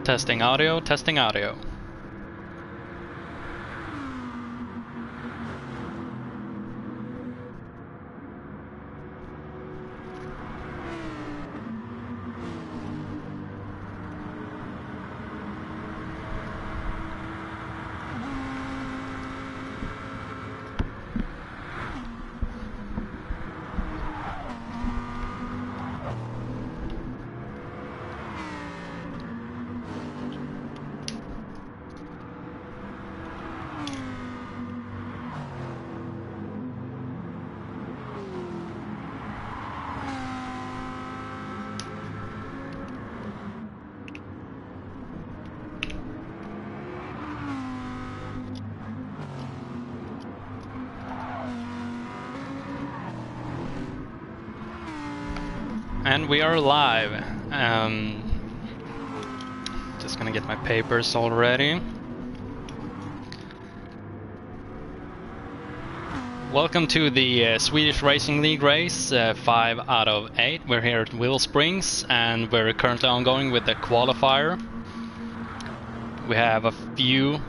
Testing audio, testing audio. And we are live. Just gonna get my papers all ready. Welcome to the Swedish Racing League race, 5 out of 8. We're here at Wheel Springs and we're currently ongoing with the qualifier. We have a few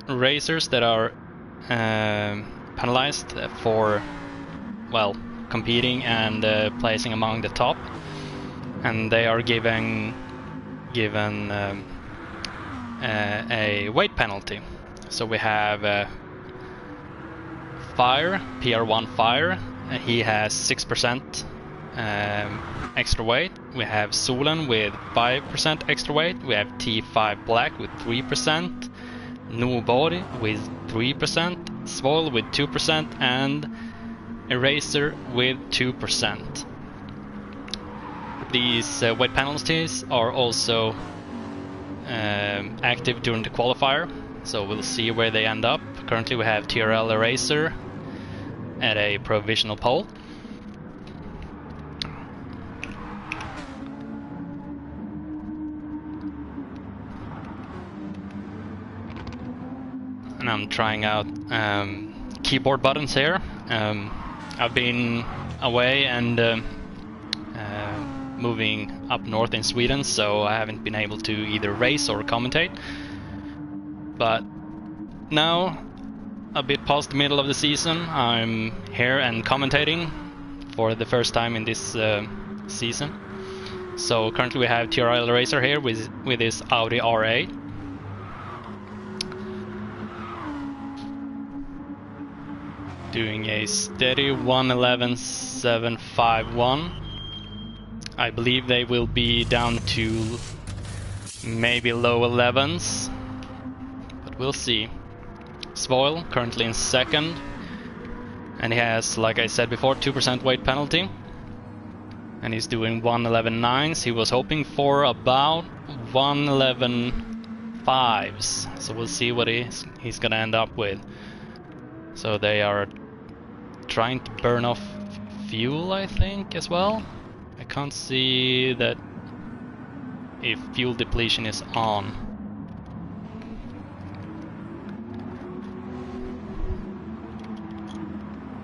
racers that are penalized for, well, competing and placing among the top, and they are given a weight penalty. So we have Fire, PR1 Fire, he has 6% extra weight. We have Solen with 5% extra weight. We have T5 Black with 3%, Nobody with 3%, Svoil with 2%, and Eraser with 2%. These weight penalties are also active during the qualifier, so we'll see where they end up. Currently we have TRL Eraser at a provisional pole. And I'm trying out keyboard buttons here. I've been away and moving up north in Sweden, so I haven't been able to either race or commentate. But now, a bit past the middle of the season, I'm here and commentating for the first time in this season. So currently we have TRL Racer here with his Audi R8. Doing a steady 1:11.751. I believe they will be down to maybe low 11s, but we'll see. Svoil currently in second, and he has, like I said before, 2% weight penalty, and he's doing 1:11.9s. He was hoping for about 1:11.5s, so we'll see what he's gonna end up with. So they are trying to burn off fuel, I think, as well. I can't see that if fuel depletion is on.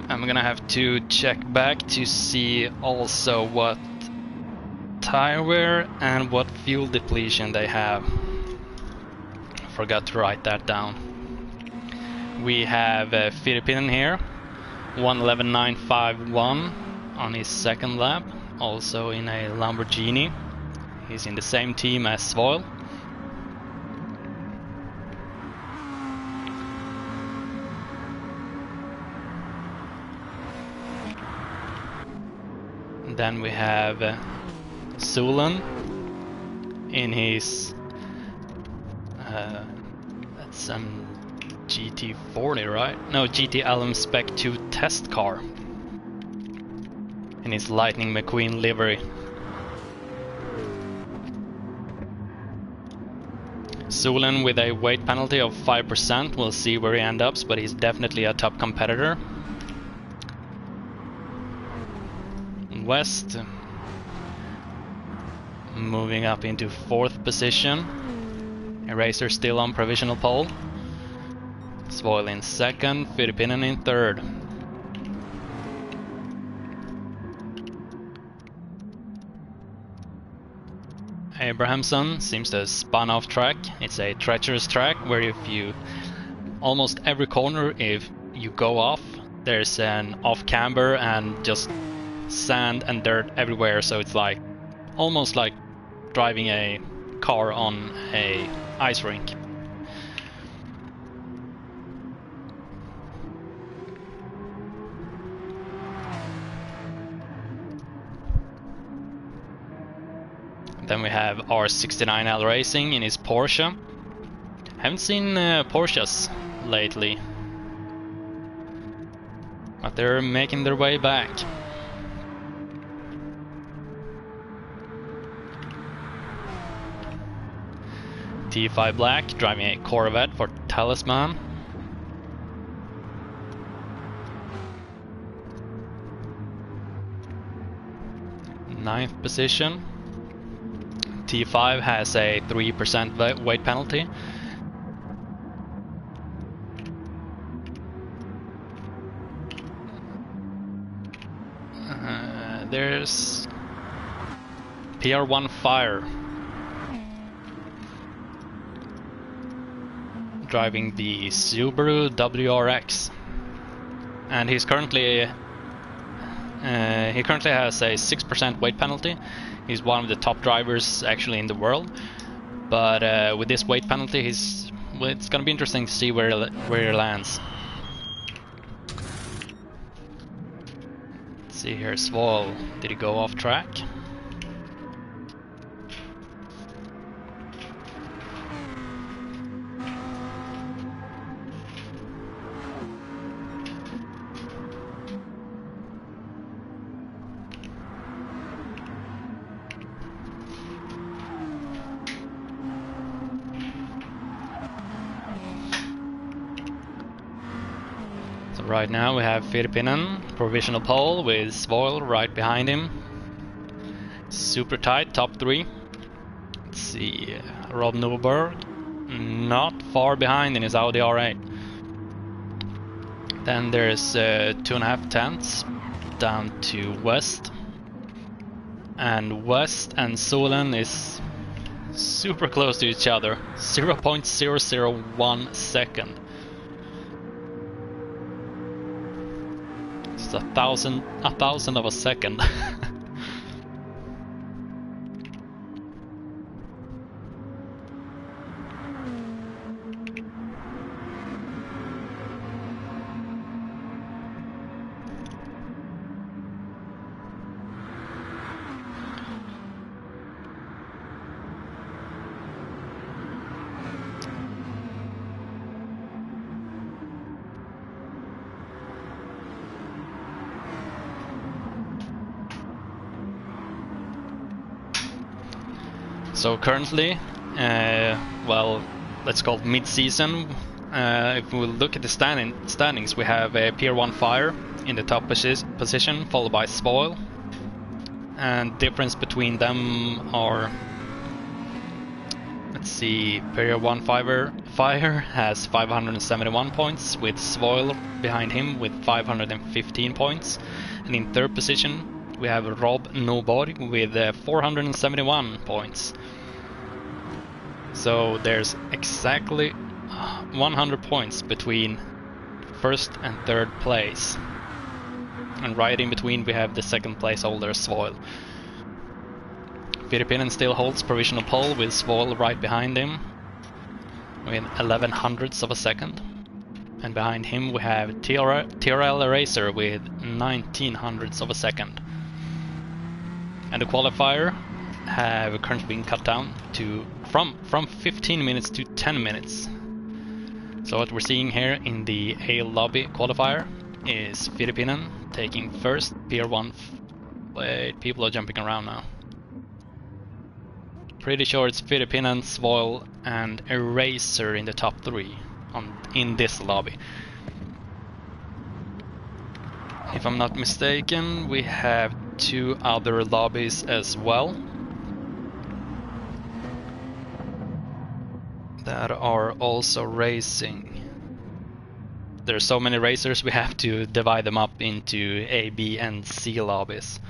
I'm gonna have to check back to see also what tire wear and what fuel depletion they have. Forgot to write that down. We have Filipinen here, 1:11.951 on his second lap, also in a Lamborghini. He's in the same team as Svoil. Then we have Solen in his that's some GT40, right? No, GT LM Spec 2 test car in his Lightning McQueen livery. Solen with a weight penalty of 5%. We'll see where he ends up, but he's definitely a top competitor. West moving up into 4th position. Eraser still on provisional pole. Svoil in 2nd, Filipinen in 3rd. Abrahamson seems to have spun off track. It's a treacherous track where if you almost every corner, if you go off, there's an off camber and just sand and dirt everywhere, so it's like almost like driving a car on a ice rink. Then we have R69L Racing in his Porsche. Haven't seen Porsches lately, but they're making their way back. T5 Black driving a Corvette for Talisman. Ninth position. T5 has a 3% weight penalty. There's PR1 Fire driving the Subaru WRX, and he currently has a 6% weight penalty. He's one of the top drivers actually in the world, but with this weight penalty, it's gonna be interesting to see where he lands. Let's see here, Svol, did he go off track? Right now we have Firppinen, provisional pole with Svoil right behind him. Super tight, top three. Let's see, Rob Newberg not far behind in his Audi R8. Then there's 2.5 tenths down to West. And West and Solen is super close to each other, 0.001 second. A thousand of a second. So currently, well, let's call it mid-season. If we look at the standings, we have PR1 Fire in the top position, followed by Spoil. And difference between them are, let's see, PR1 Fire has 571 points, with Spoil behind him with 515 points. And in third position, we have Rob Noborg with 471 points. So there's exactly 100 points between first and third place. And right in between we have the second place holder, Svoil. Firppinen still holds provisional pole with Svoil right behind him with 11 hundredths of a second. And behind him we have TRL Eraser with 19 hundredths of a second. And the qualifier have currently been cut down to from 15 minutes to 10 minutes. So what we're seeing here in the A lobby qualifier is Firppinen taking first, PR1. Wait, people are jumping around now. Pretty sure it's Firppinen, Svoil, and Eraser in the top three in this lobby. If I'm not mistaken, we have two other lobbies as well that are also racing. There's so many racers, we have to divide them up into A, B, and C lobbies.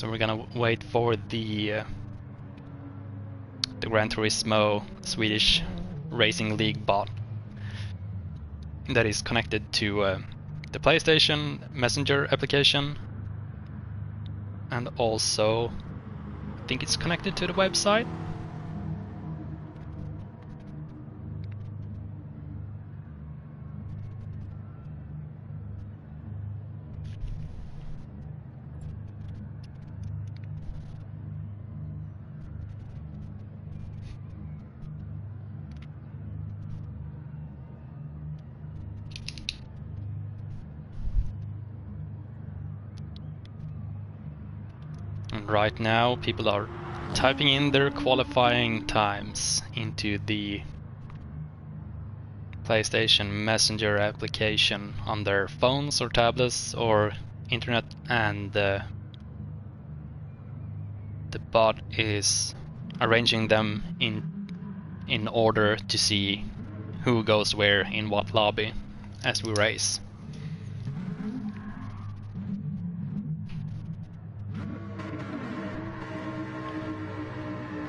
So we're gonna wait for the Gran Turismo Swedish Racing League bot that is connected to the PlayStation Messenger application, and also I think it's connected to the website. And right now people are typing in their qualifying times into the PlayStation Messenger application on their phones or tablets or internet, and the bot is arranging them in order to see who goes where in what lobby as we race.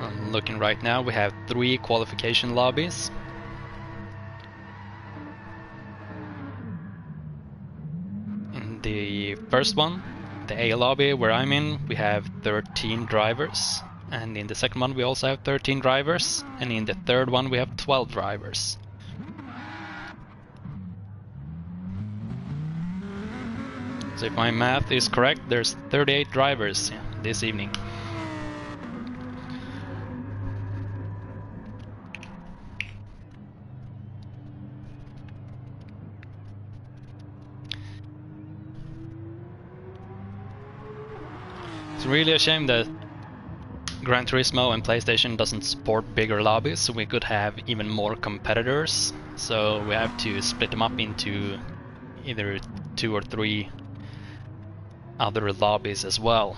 I'm looking right now, we have 3 qualification lobbies. In the first one, the A lobby where I'm in, we have 13 drivers, and in the second one we also have 13 drivers, and in the third one we have 12 drivers. So if my math is correct, there's 38 drivers this evening. It's really a shame that Gran Turismo and PlayStation doesn't support bigger lobbies, so we could have even more competitors. So we have to split them up into either 2 or 3 other lobbies as well.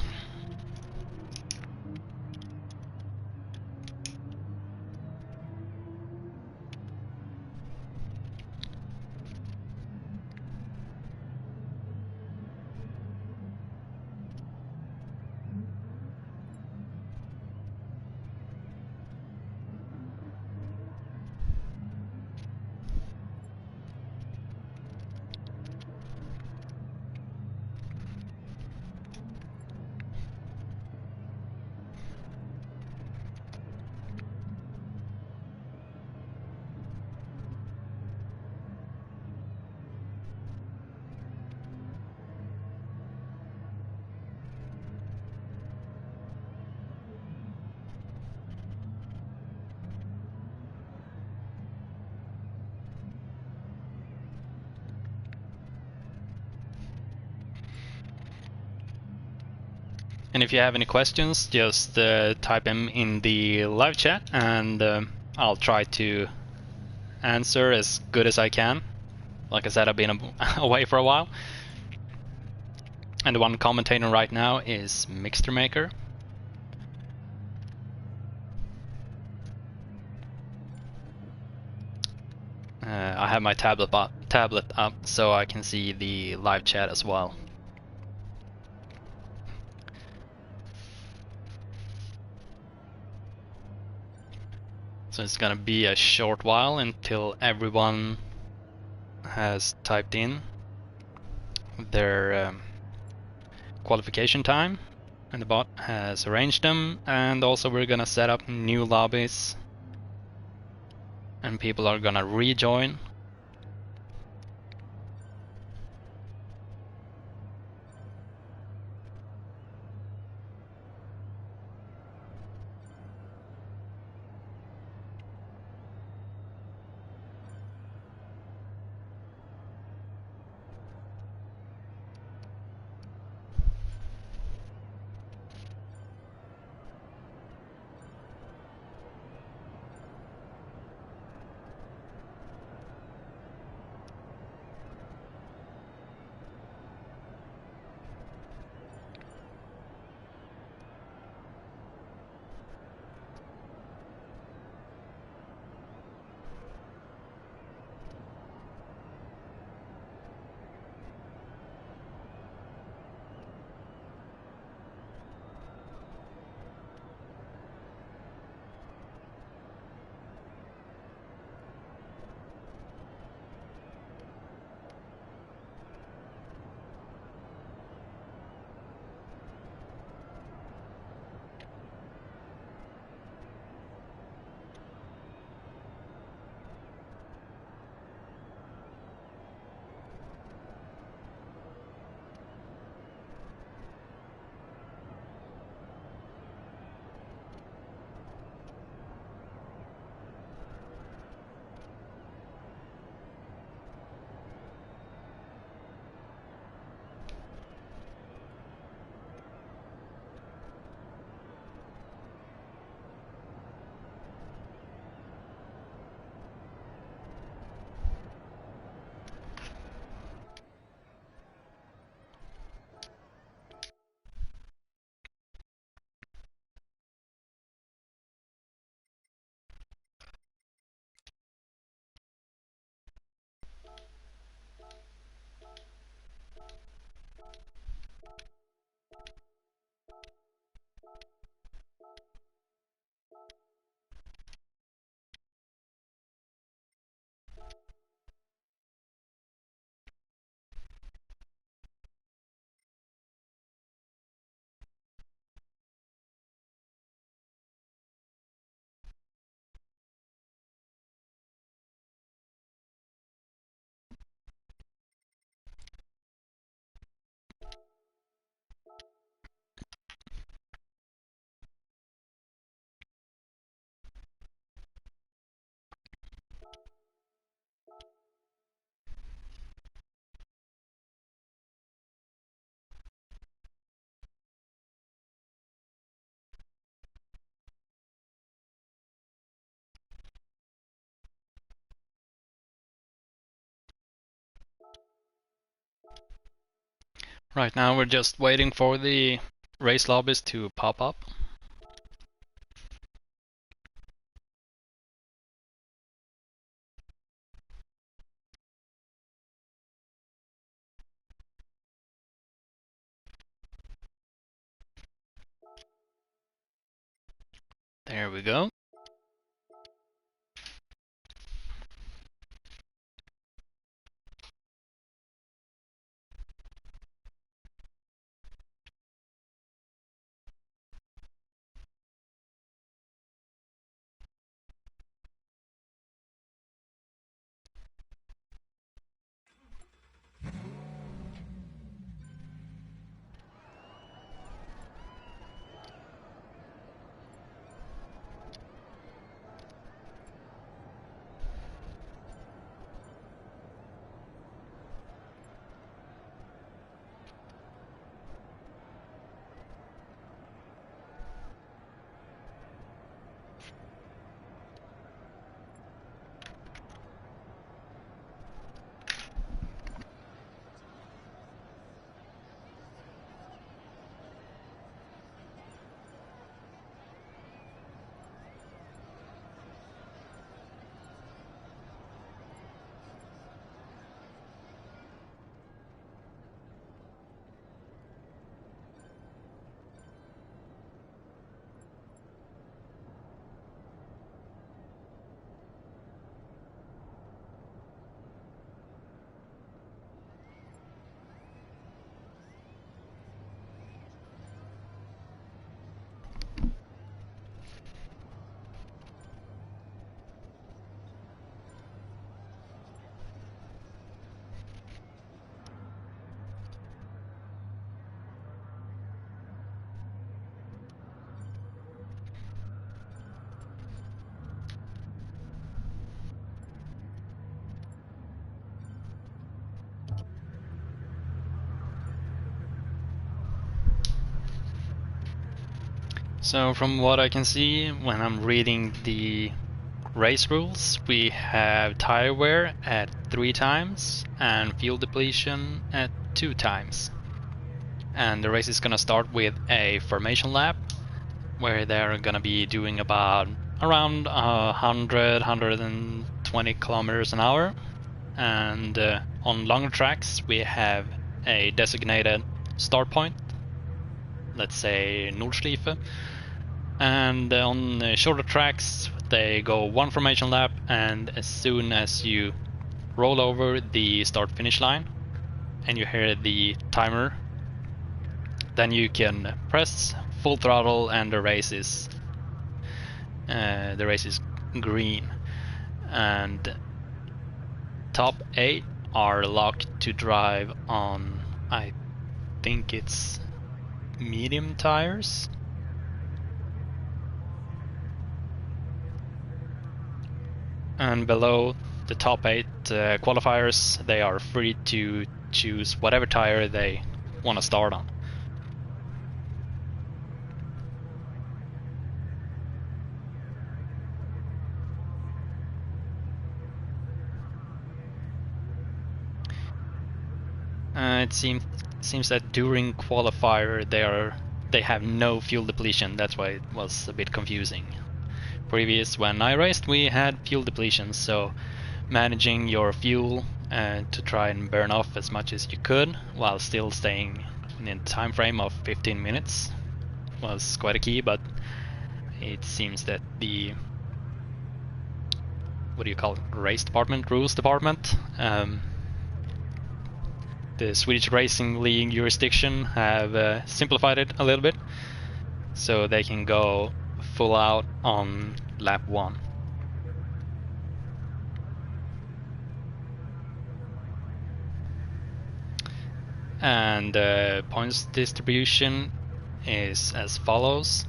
And if you have any questions, just type them in the live chat, and I'll try to answer as good as I can. Like I said, I've been away for a while. And the one commentating right now is Mixter Maker. I have my tablet up so I can see the live chat as well. So it's gonna be a short while until everyone has typed in their qualification time, and the bot has arranged them, and also we're gonna set up new lobbies and people are gonna rejoin. Right now we're just waiting for the race lobbies to pop up. There we go. So from what I can see when I'm reading the race rules, we have tire wear at 3 times and fuel depletion at 2 times. And the race is gonna start with a formation lap where they're gonna be doing about around 120 kilometers an hour. And on longer tracks we have a designated start point, let's say Nordschleife. And on shorter tracks they go 1 formation lap, and as soon as you roll over the start finish line and you hear the timer, then you can press full throttle and the race is green. And top 8 are locked to drive on, I think it's medium tires. And below the top 8 qualifiers, they are free to choose whatever tire they want to start on. It seems that during qualifier they have no fuel depletion. That's why it was a bit confusing. Previous, when I raced, we had fuel depletion, so managing your fuel to try and burn off as much as you could while still staying in a time frame of 15 minutes was quite a key. But it seems that the race department, rules department, the Swedish Racing League jurisdiction have simplified it a little bit, so they can go full out on lap 1. And points distribution is as follows.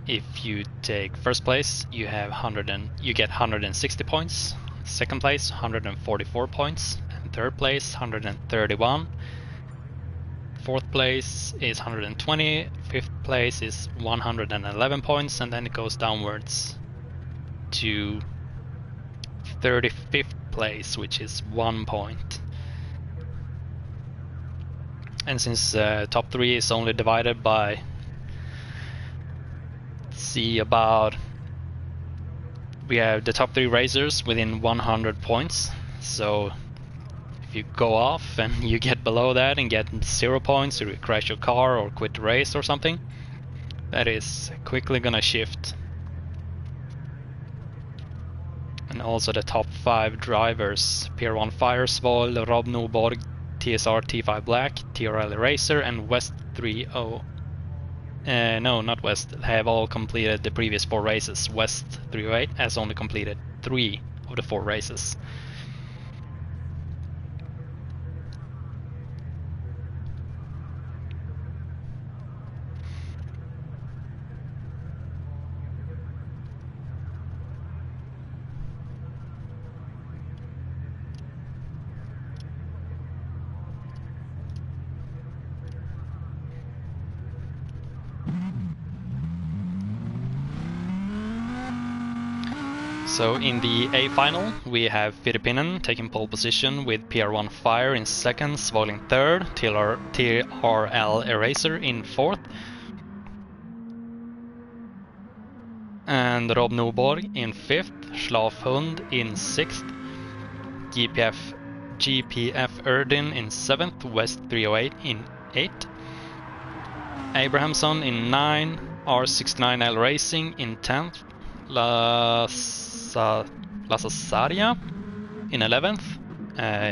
If you take first place, you get 160 points. Second place, 144 points. And third place, 131. Fourth place is 120. Fifth place is 111 points, and then it goes downwards to 35th place, which is 1 point. And since top 3 is only divided by, see, about, we have the top 3 racers within 100 points, so if you go off and you get below that and get 0 points, or you crash your car or quit the race or something, that is quickly gonna shift. And also the top 5 drivers: Pier 1 Fire, Svoil, Rob Norborg, TSR T5 Black, TRL Racer, and West 30. No, not West. They have all completed the previous 4 races. West 308 has only completed 3 of the 4 races. So in the A final, we have Firipinen taking pole position with PR1 Fire in second, Svoil in third, TRL Eraser in fourth, and Rob Norborg in fifth, Schlafhund in sixth, GPF Erdin in seventh, West 308 in eighth, Abrahamson in 9, R69L Racing in 10th, Lasasaria in 11th.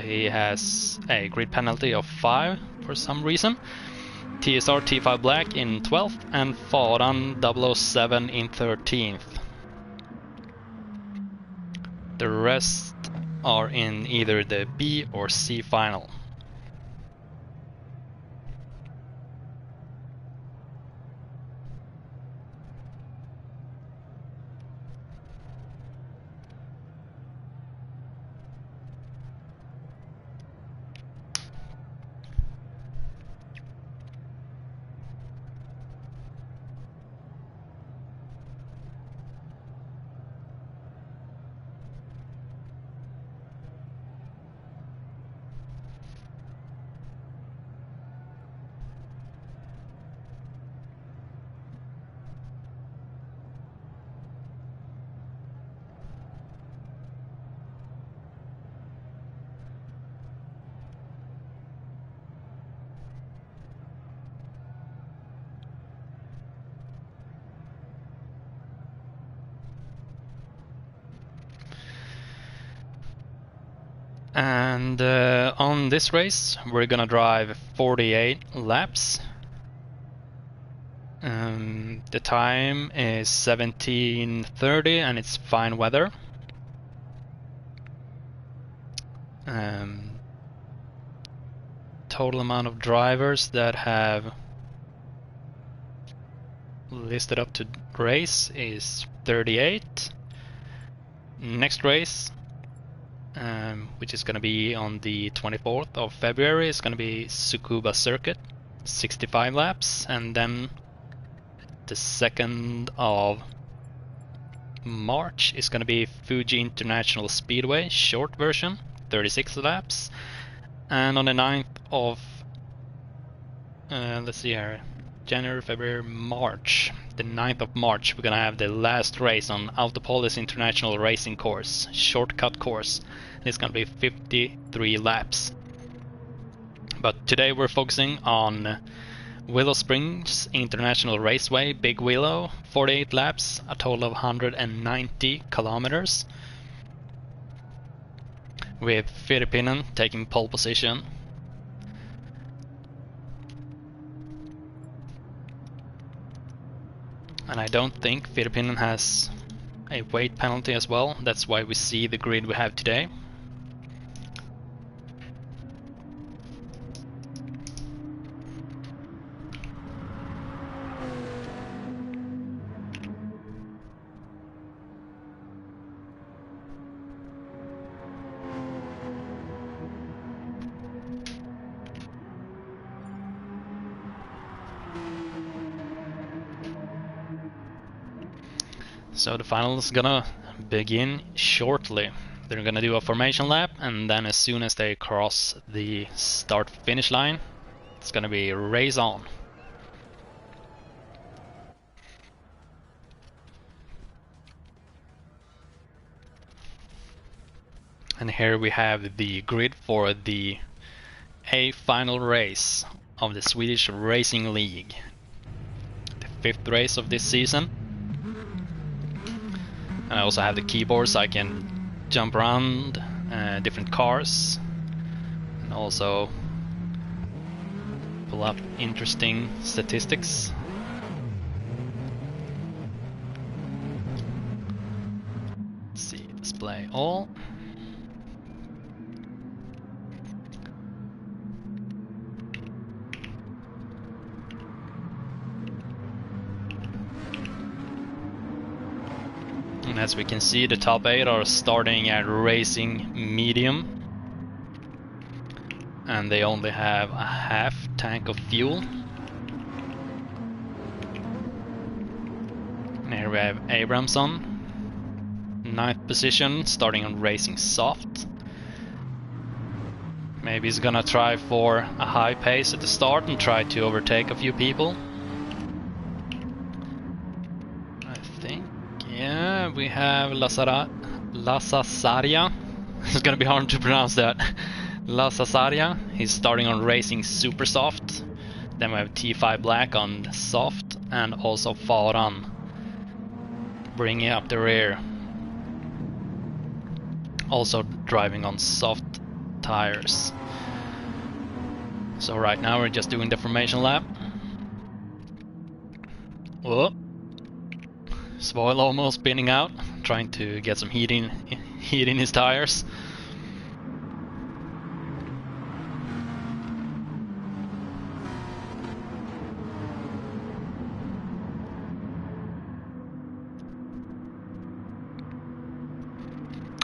He has a grid penalty of 5 for some reason. TSR T5 Black in 12th and Faran 007 in 13th. The rest are in either the B or C final. And on this race, we're gonna drive 48 laps. The time is 17:30 and it's fine weather. Total amount of drivers that have listed up to race is 38. Next race, which is going to be on the 24th of February, is going to be Tsukuba Circuit, 65 laps, and then the 2nd of March is going to be Fuji International Speedway, short version, 36 laps, and on the 9th of, let's see here, January, February, March, the 9th of March, we're going to have the last race on Autopolis International Racing Course, shortcut course. It's going to be 53 laps. But today we're focusing on Willow Springs International Raceway, Big Willow, 48 laps, a total of 190 kilometers, with Firipinen taking pole position. And I don't think Firipinen has a weight penalty as well. That's why we see the grid we have today. So the final is gonna begin shortly. They're gonna do a formation lap, and then as soon as they cross the start-finish line, It's gonna be race on. And here we have the grid for the A final race of the Swedish Racing League. The 5th race of this season. And I also have the keyboard so I can jump around different cars. And also pull up interesting statistics. Let's see, display all. And as we can see, the top 8 are starting at racing medium. And they only have a half tank of fuel. And here we have Abramson, 9th position, starting on racing soft. Maybe he's gonna try for a high pace at the start and try to overtake a few people. I think, yeah, we have Lasasaria. It's gonna be hard to pronounce that. Lasasaria, he's starting on racing super soft. Then we have T5 Black on soft, and also Faran bringing up the rear. Also driving on soft tires. So right now we're just doing the formation lap. Whoa. Svoil almost spinning out, trying to get some heat in his tires.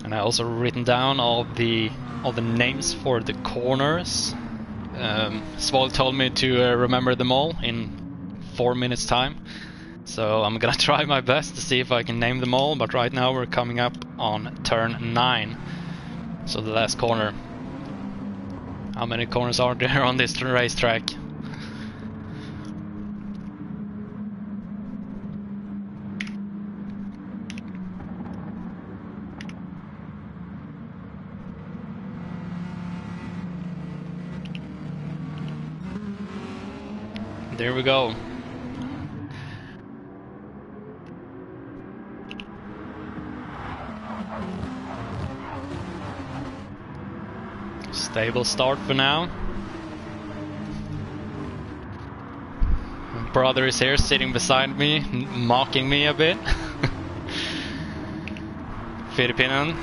And I also written down all the names for the corners. Svoil told me to remember them all in 4 minutes time. So I'm gonna try my best to see if I can name them all, but right now we're coming up on turn 9. So the last corner. How many corners are there on this racetrack? There we go. Stable start for now. My brother is here sitting beside me, mocking me a bit. Filippinan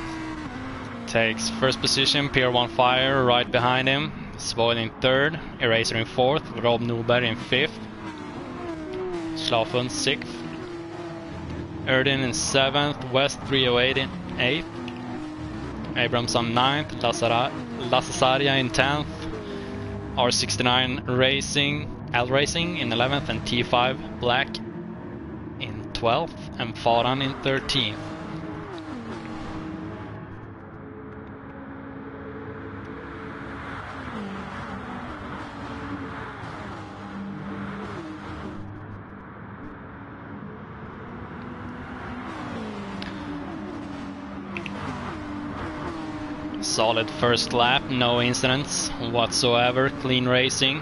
takes first position, PR1 Fire right behind him. Svoil in 3rd, Eraser in 4th, Rob Norberg in 5th, Schlafund 6th, Erdin in 7th, West 308 in 8th, Abramson 9th, Lasasaria in 10th, R69 Racing, L Racing in 11th, and T5 Black in 12th, and Faran in 13th. Solid first lap, no incidents whatsoever, clean racing.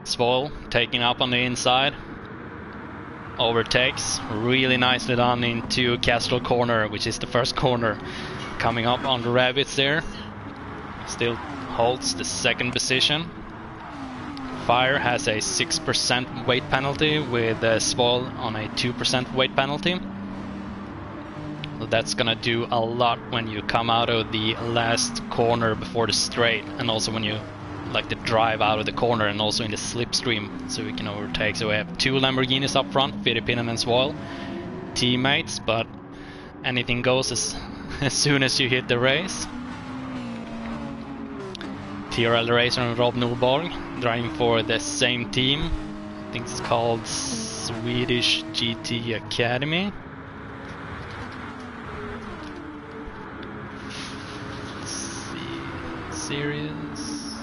Svoil taking up on the inside, overtakes, really nicely done into Castrol corner, which is the first corner. Coming up on the rabbits there, still holds the 2nd position. Fire has a 6% weight penalty with Svoil on a 2% weight penalty. So that's gonna do a lot when you come out of the last corner before the straight, and also when you like to drive out of the corner, and also in the slipstream, so we can overtake. So we have 2 Lamborghinis up front, Filippinan and Svoil, teammates, but anything goes as soon as you hit the race. TRL Racer and Rob Norberg driving for the same team. I think it's called Swedish GT Academy. Series.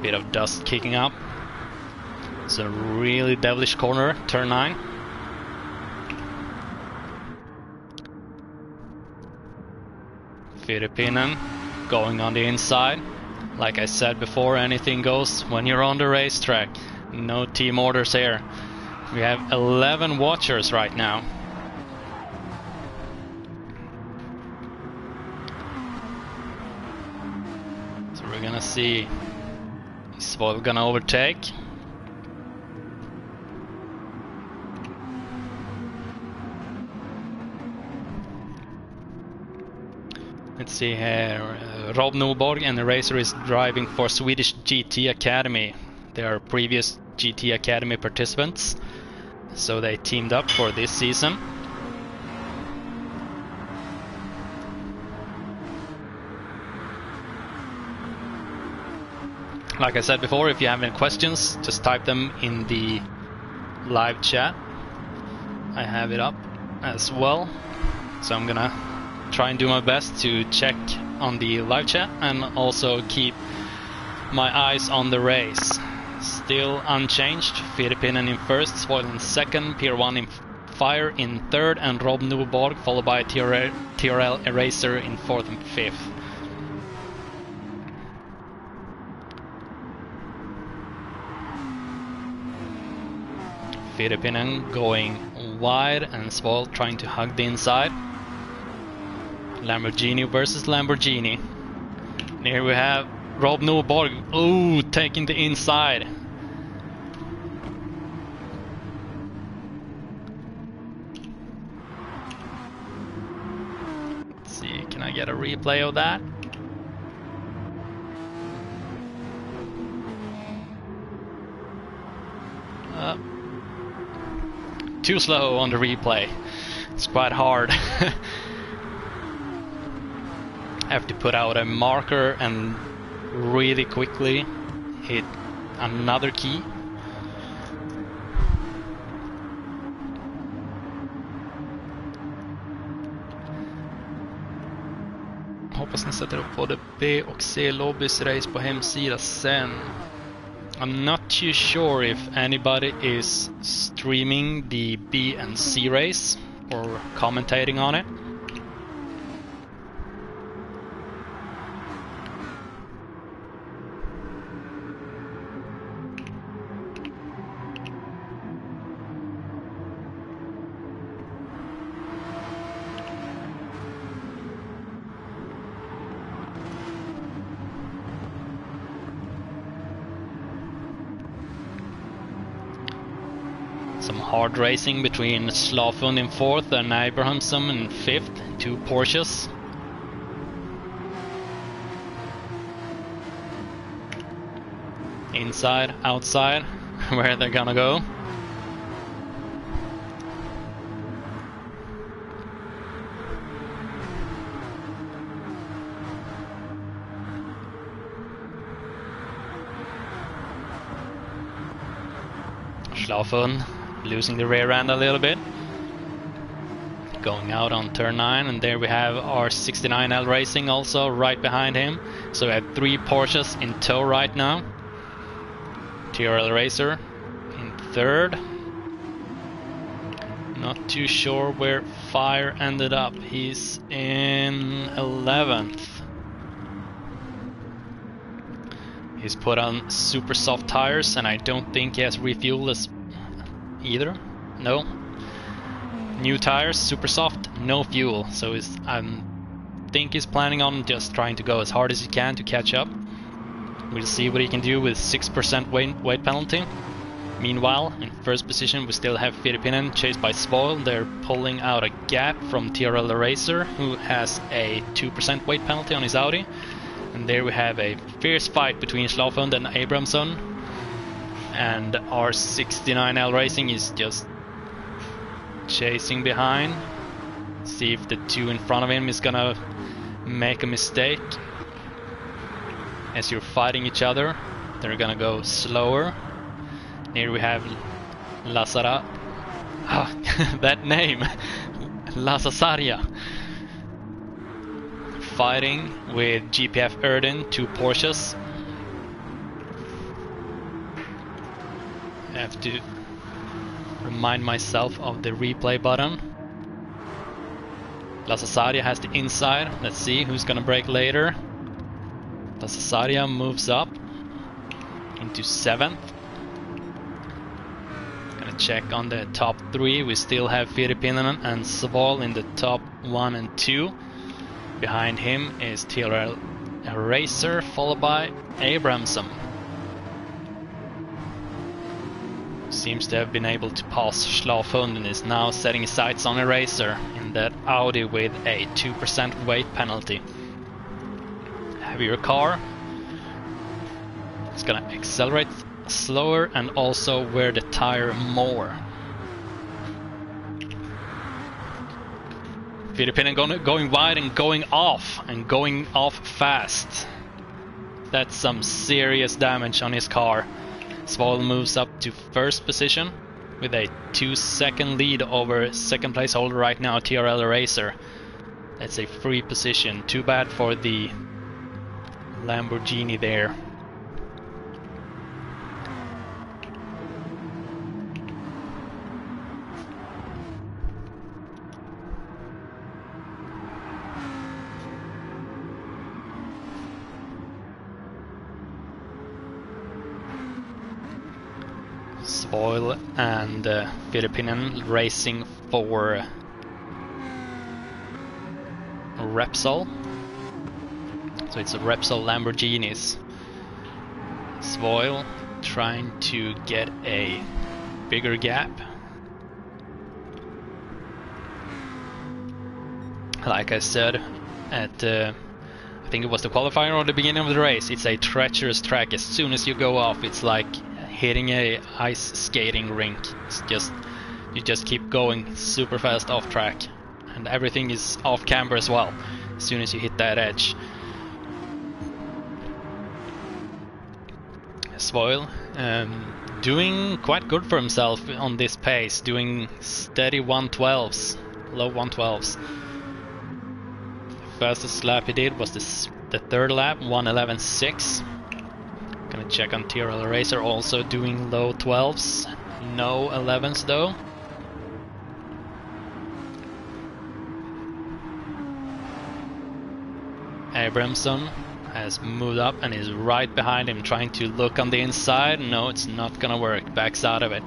bit of dust kicking up. It's a really devilish corner, turn 9. Filipinen going on the inside. Like I said before, anything goes when you're on the racetrack. No team orders here. We have 11 watchers right now. So we're gonna see, is Volvo gonna overtake? Let's see here, Rob Nordborg and the racer is driving for Swedish GT Academy. They are previous GT Academy participants, so they teamed up for this season. Like I said before, if you have any questions, just type them in the live chat. I have it up as well, so I'm gonna try and do my best to check on the live chat and also keep my eyes on the race. Still unchanged, Filipinen in first, Spoil in second, Pier 1 in Fire in third, and Rob Nordborg followed by TRL Eraser in fourth and fifth. Filipinen going wide and Spoil trying to hug the inside. Lamborghini versus Lamborghini. And here we have Rob Nordborg, ooh, taking the inside. Let's see, can I get a replay of that? Too slow on the replay. It's quite hard. Have to put out a marker and really quickly hit another key. Hoppas ni sätter upp både B och C Lobbys race på hemsida sen. I'm not too sure if anybody is streaming the B and C race or commentating on it. Some hard racing between Slafund in fourth and Abrahamson in fifth, two Porsches. Inside, outside, where they're gonna go. Slafund losing the rear end a little bit, going out on turn 9, and there we have our 69L Racing also right behind him. So we have 3 Porsches in tow right now. TRL Racer in third. Not too sure where Fire ended up. He's in 11th. He's put on super soft tires, and I don't think he has refueled either. No. New tires, super soft, no fuel. So I think he's planning on just trying to go as hard as he can to catch up. We'll see what he can do with 6% weight penalty. Meanwhile, in first position we still have Filipinen chased by Spoil. They're pulling out a gap from TRL Racer, who has a 2% weight penalty on his Audi. And there we have a fierce fight between Slafund and Abramson. And our 69L Racing is just chasing behind. See if the 2 in front of him is gonna make a mistake. As you're fighting each other, they're gonna go slower. Here we have Lazara. Ah, that name! Lazasaria. Fighting with GPF Erdin, 2 Porsches. I have to remind myself of the replay button. Lasasaria has the inside. Let's see who's gonna break later. Lasasaria moves up into 7th. Gonna check on the top 3. We still have Firipinen and Sval in the top 1 and 2. Behind him is TRL Racer, followed by Abramson. Seems to have been able to pass Schlafhund and is now setting his sights on a Racer in that Audi with a 2% weight penalty. Heavier car. It's gonna accelerate slower and also wear the tire more. Filipino going wide and going off fast. That's some serious damage on his car. Sval moves up to 1st position with a 2-second lead over 2nd place holder right now, TRL Racer. That's a free position. Too bad for the Lamborghini there. Sval and Filipinen racing for Repsol. So it's a Repsol Lamborghinis. Sval trying to get a bigger gap. Like I said at I think it was the qualifier or the beginning of the race, it's a treacherous track. As soon as you go off, it's like hitting a ice skating rink. It's just, you just keep going super fast off track, and everything is off camber as well as soon as you hit that edge. Sval doing quite good for himself on this pace, doing steady 112s, low 112s. The fastest lap he did was the 3rd lap, 1:11.6. Gonna check on TRL Racer, also doing low 12s, no 11s though. Abramson has moved up and is right behind him, trying to look on the inside. No, it's not gonna work, backs out of it.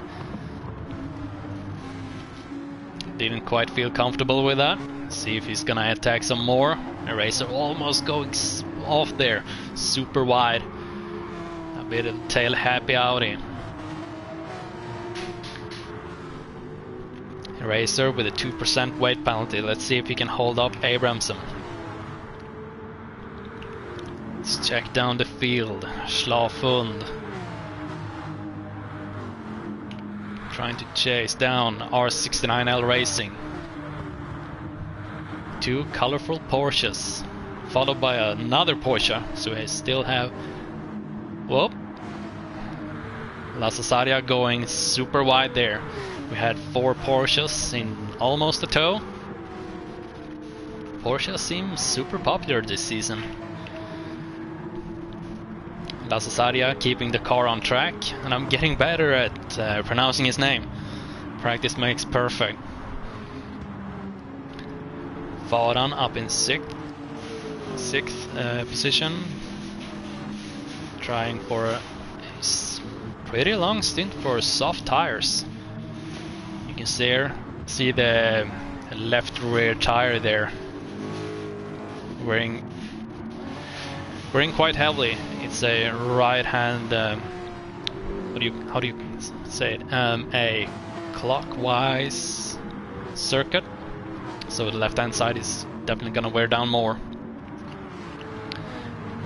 Didn't quite feel comfortable with that. See if he's gonna attack some more. A Racer almost going off there, super wide. Bit of tail happy Audi. Racer with a 2% weight penalty. Let's see if he can hold up Abramson. Let's check down the field. Schlafhund trying to chase down R69L Racing. 2 colorful Porsches, followed by another Porsche. So we still have, whoop, Lasasaria going super wide there. We had 4 Porsches in almost a tow. Porsche seems super popular this season. Lasasaria keeping the car on track, and I'm getting better at pronouncing his name. Practice makes perfect. Varan up in 6th position, trying for a pretty long stint for soft tires. You can see the left rear tire there wearing quite heavily. It's a right hand how do you say it, a clockwise circuit, so the left hand side is definitely gonna wear down more.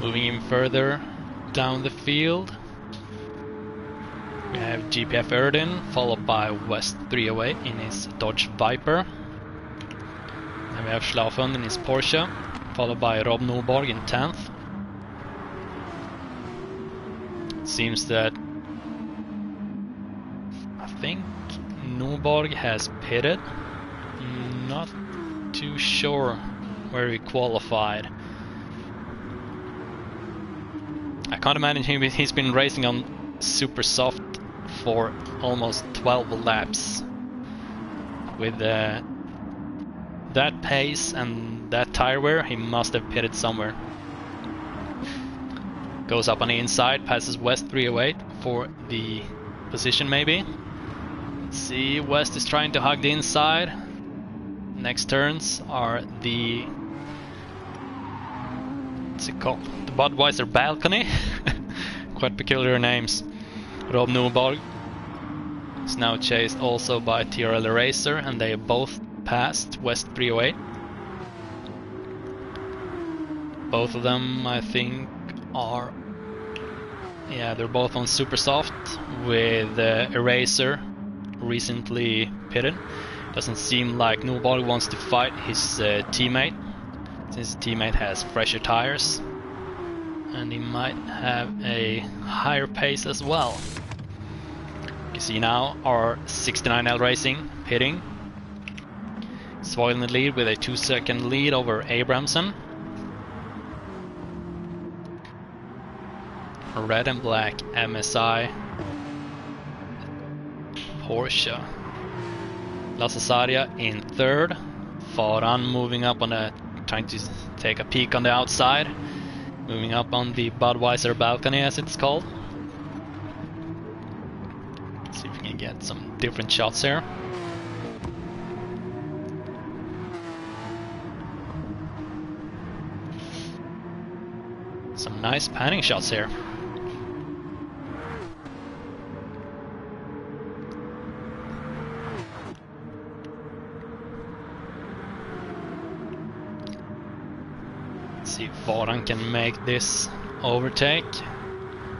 Moving in further down the field, we have GPF Erdin, followed by West 308 in his Dodge Viper. Then we have Schlafhund in his Porsche, followed by Rob Norborg in 10th. It seems that I think Norborg has pitted. Not too sure where he qualified. I can't imagine he's been racing on super soft for almost 12 laps. With that pace and that tire wear, he must have pitted somewhere. Goes up on the inside, passes West 308 for the position maybe. Let's see, West is trying to hug the inside. Next turns are the... what's it called? The Budweiser balcony? Quite peculiar names. Rob Nordborg is now chased also by TRL Racer, and they both passed West 308. Both of them, I think, are... yeah, they're both on super soft, with Eraser recently pitted. Doesn't seem like Nordborg wants to fight his teammate, since his teammate has fresher tires, and he might have a higher pace as well. You see now our 69L Racing pitting. Svoil in the lead with a 2-second lead over Abramson. Red and black MSI Porsche. Lasasaria in third. Faran moving up on the, trying to take a peek on the outside. Moving up on the Budweiser balcony, as it's called. Let's see if we can get some different shots here. Some nice panning shots here. See if Varan can make this overtake.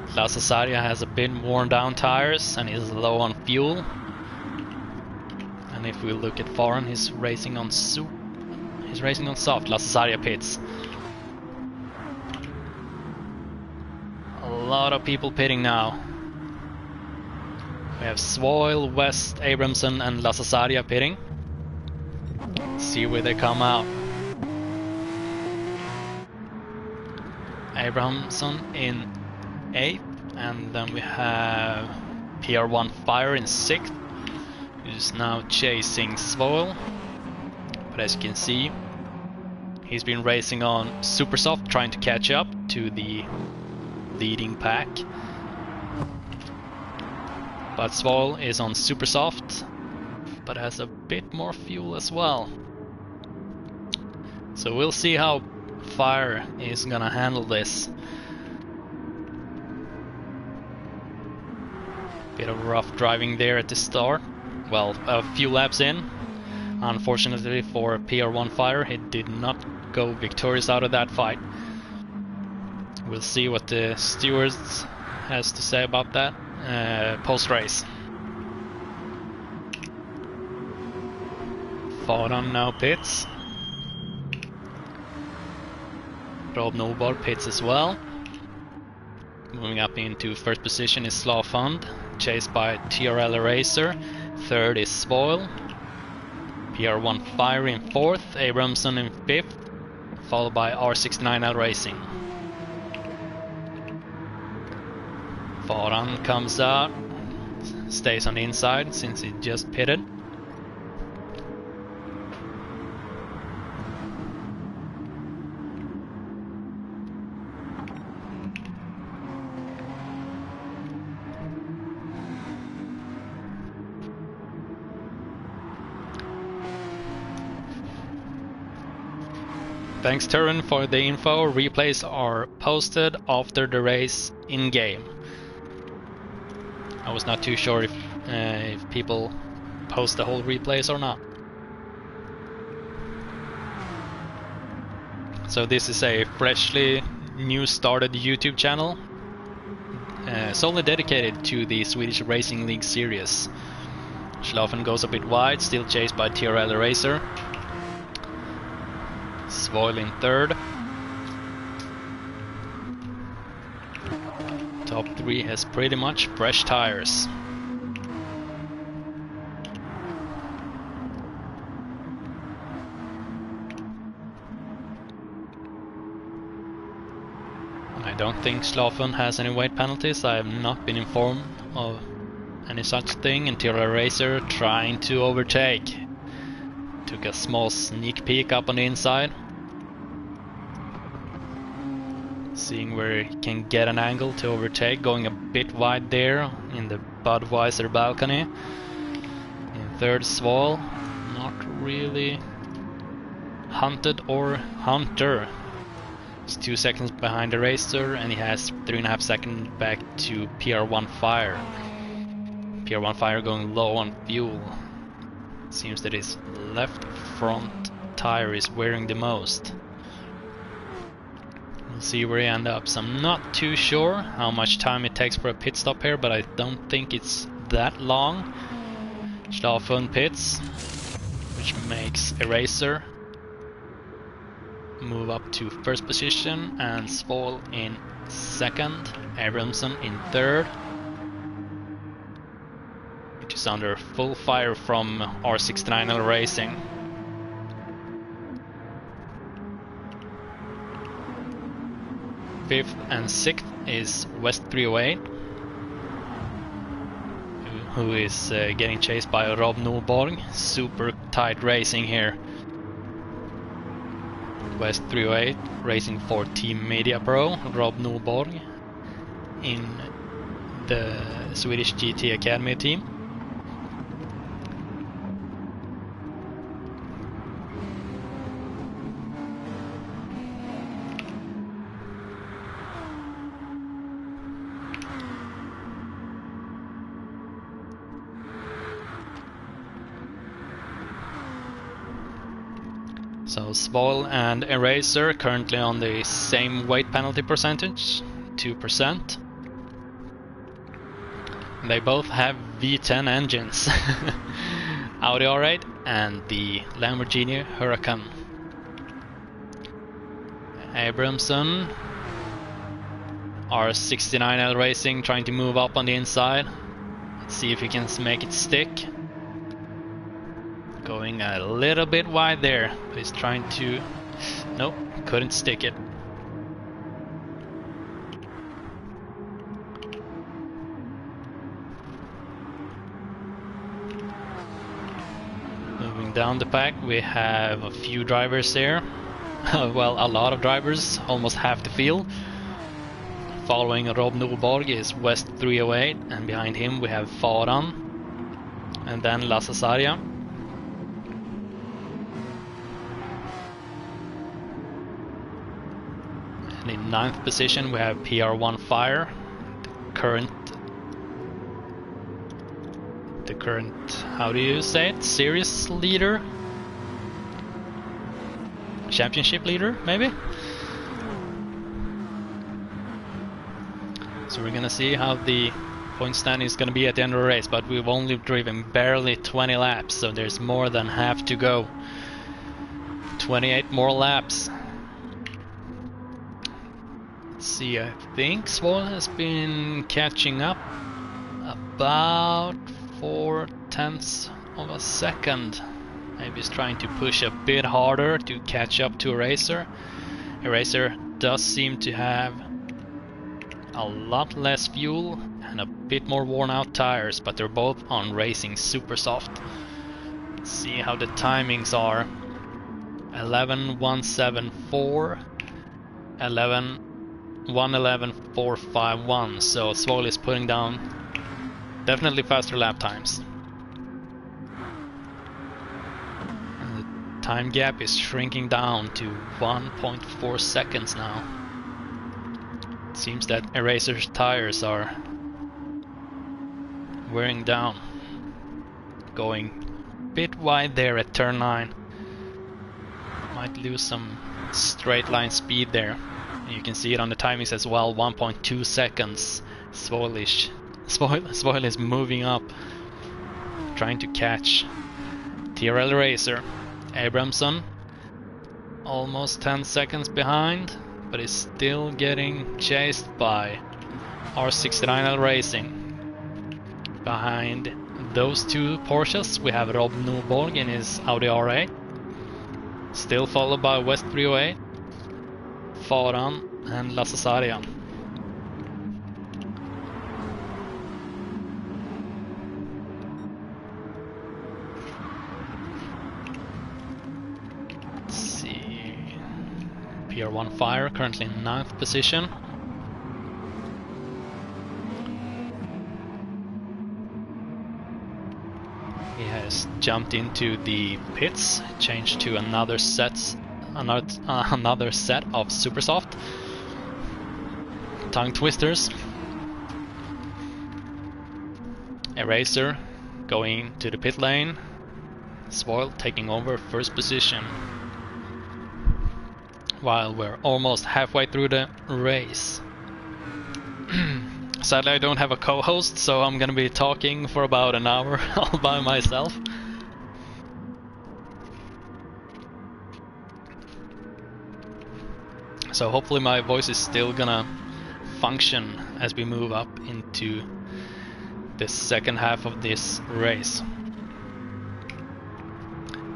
Lasasaria has a bit worn down tires and is low on fuel. And if we look at Varan, he's racing on soft. Lasasaria pits. A lot of people pitting now. We have Svoil, West, Abramson and Lasasaria pitting. Let's see where they come out. Abramson in 8th, and then we have PR1 Fire in 6th, who's now chasing Svoil. But as you can see, he's been racing on super soft, trying to catch up to the leading pack. But Svoil is on super soft, but has a bit more fuel as well. So we'll see how Fire is gonna handle this. Bit of rough driving there at the start. Well, a few laps in. Unfortunately for PR1 Fire, he did not go victorious out of that fight. We'll see what the stewards has to say about that post-race. Faran now pits. Rob Nordborg pits as well. Moving up into first position is Slafund, chased by TRL Eraser. Third is Svoil. PR1 Fire in 4th, Abramson in 5th, followed by R69L Racing. Faran comes out, stays on the inside since he just pitted. Thanks Turin for the info. Replays are posted after the race in-game. I was not too sure if people post the whole replays or not. So this is a freshly new started YouTube channel, solely dedicated to the Swedish Racing League series. Schlafen goes a bit wide, still chased by TRL Racer. Svoil in 3rd. Top 3 has pretty much fresh tires. I don't think Schlafen has any weight penalties. I have not been informed of any such thing until a racer trying to overtake. Took a small sneak peek up on the inside. Seeing where he can get an angle to overtake, going a bit wide there in the Budweiser balcony. In third, Swall, not really hunted or hunter. He's 2 seconds behind the racer, and he has 3.5 seconds back to PR1 Fire. PR1 Fire going low on fuel. Seems that his left front tire is wearing the most. We'll see where he ends up. So I'm not too sure how much time it takes for a pit stop here, but I don't think it's that long. Staffun pits, which makes Eraser move up to first position and Svall in second, Abramson in third, which is under full fire from R69L Racing. Fifth and sixth is West 308, who is getting chased by Rob Nordborg. Super tight racing here. West 308 racing for Team Media Pro, Rob Nordborg in the Swedish GT Academy team. So Svall and Eraser currently on the same weight penalty percentage, 2%. They both have V10 engines, Audi R8 and the Lamborghini Huracan. Abramson, R69L Racing, trying to move up on the inside. Let's see if he can make it stick. Going a little bit wide there, but he's trying to... Nope, couldn't stick it. Moving down the pack, we have a few drivers there. Well, a lot of drivers, almost half the field. Following Rob Nordborg is West 308, and behind him we have Faran, and then Lasse Sarja. In 9th position we have PR1 Fire, the current, how do you say it, series leader? Championship leader, maybe? So we're gonna see how the point standing is gonna be at the end of the race, but we've only driven barely 20 laps, so there's more than half to go. 28 more laps. See, I think Svall has been catching up about 0.4 of a second. Maybe he's trying to push a bit harder to catch up to Eraser. Eraser does seem to have a lot less fuel and a bit more worn out tires, but they're both on racing super soft. Let's see how the timings are. 11.174, 111.451, so Svall is putting down definitely faster lap times. And the time gap is shrinking down to 1.4 seconds now. It seems that Eraser's tires are wearing down. Going a bit wide there at turn 9. Might lose some straight line speed there. You can see it on the timings as well, 1.2 seconds. Svall is moving up, trying to catch TRL Racer. Abramson almost 10 seconds behind, but is still getting chased by R69L Racing. Behind those two Porsches we have Rob Nordborg in his Audi R8, still followed by West 308, Faran and Lasse Sarja. Pier 1 Fire, currently in 9th position. He has jumped into the pits, changed to another set of super soft tongue twisters. Eraser going to the pit lane. Spoil taking over first position. While we're almost halfway through the race. Sadly, I don't have a co-host, so I'm gonna be talking for about an hour all by myself. So hopefully my voice is still gonna function as we move up into the second half of this race.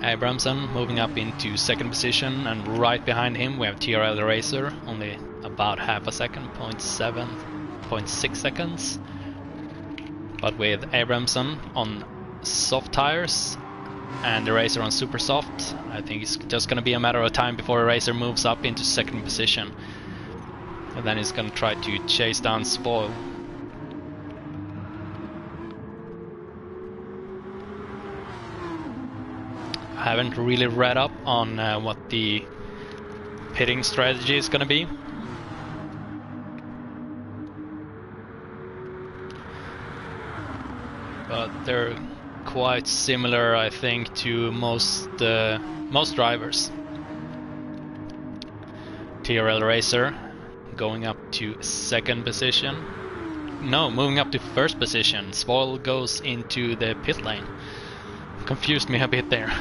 Abramson moving up into 2nd position, and right behind him we have TRL Racer, only about half a second, 0.6 seconds. But with Abramson on soft tires and the Racer on super soft, I think it's just gonna be a matter of time before the Racer moves up into 2nd position. And then he's gonna try to chase down Spoil. I haven't really read up on what the pitting strategy is gonna be. But they're quite similar, I think, to most drivers. TRL Racer going up to 2nd position. No, moving up to 1st position. Spoil goes into the pit lane. Confused me a bit there.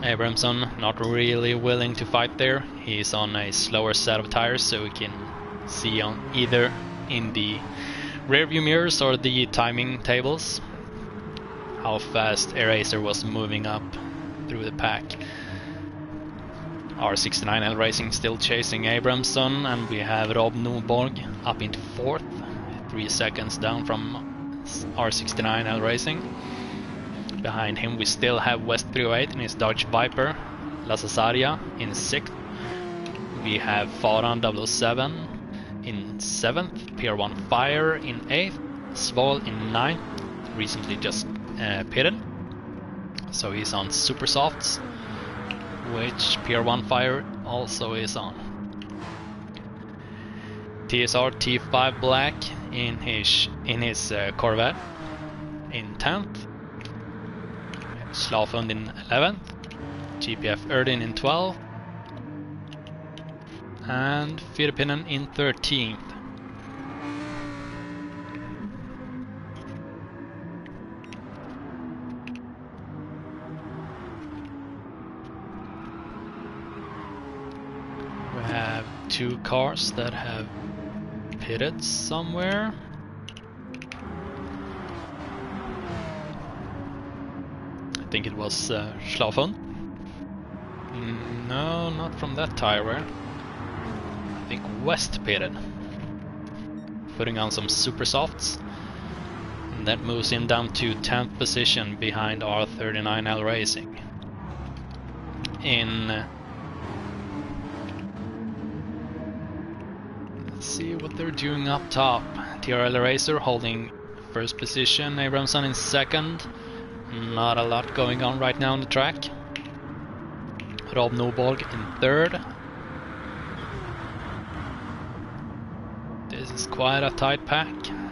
Abramson not really willing to fight there. He's on a slower set of tires, so we can see on either in the rearview mirrors or the timing tables how fast Eraser was moving up through the pack. R69L Racing still chasing Abramson, and we have Rob Nordborg up into 4th, 3 seconds down from R69L Racing. Behind him we still have West 308 in his Dodge Viper, La Cesaria in 6th. We have Faran 007 in 7th, Pier 1 Fire in 8th, Svol in 9th, recently just pitted, so he's on super softs, which Pier 1 Fire also is on. TSR T5 Black in his Corvette in 10th, Slafund in 11th, GPF Erdin in 12th, and Firpinen in 13th. We have 2 cars that have pitted somewhere. I think it was Slafund. No, not from that tire wear. I think West pitted, putting on some super softs, and that moves him down to 10th position behind R39L Racing. Let's see what they're doing up top. TRL Racer holding 1st position, Abramson in 2nd. Not a lot going on right now on the track. Rob Nordborg in 3rd. This is quite a tight pack,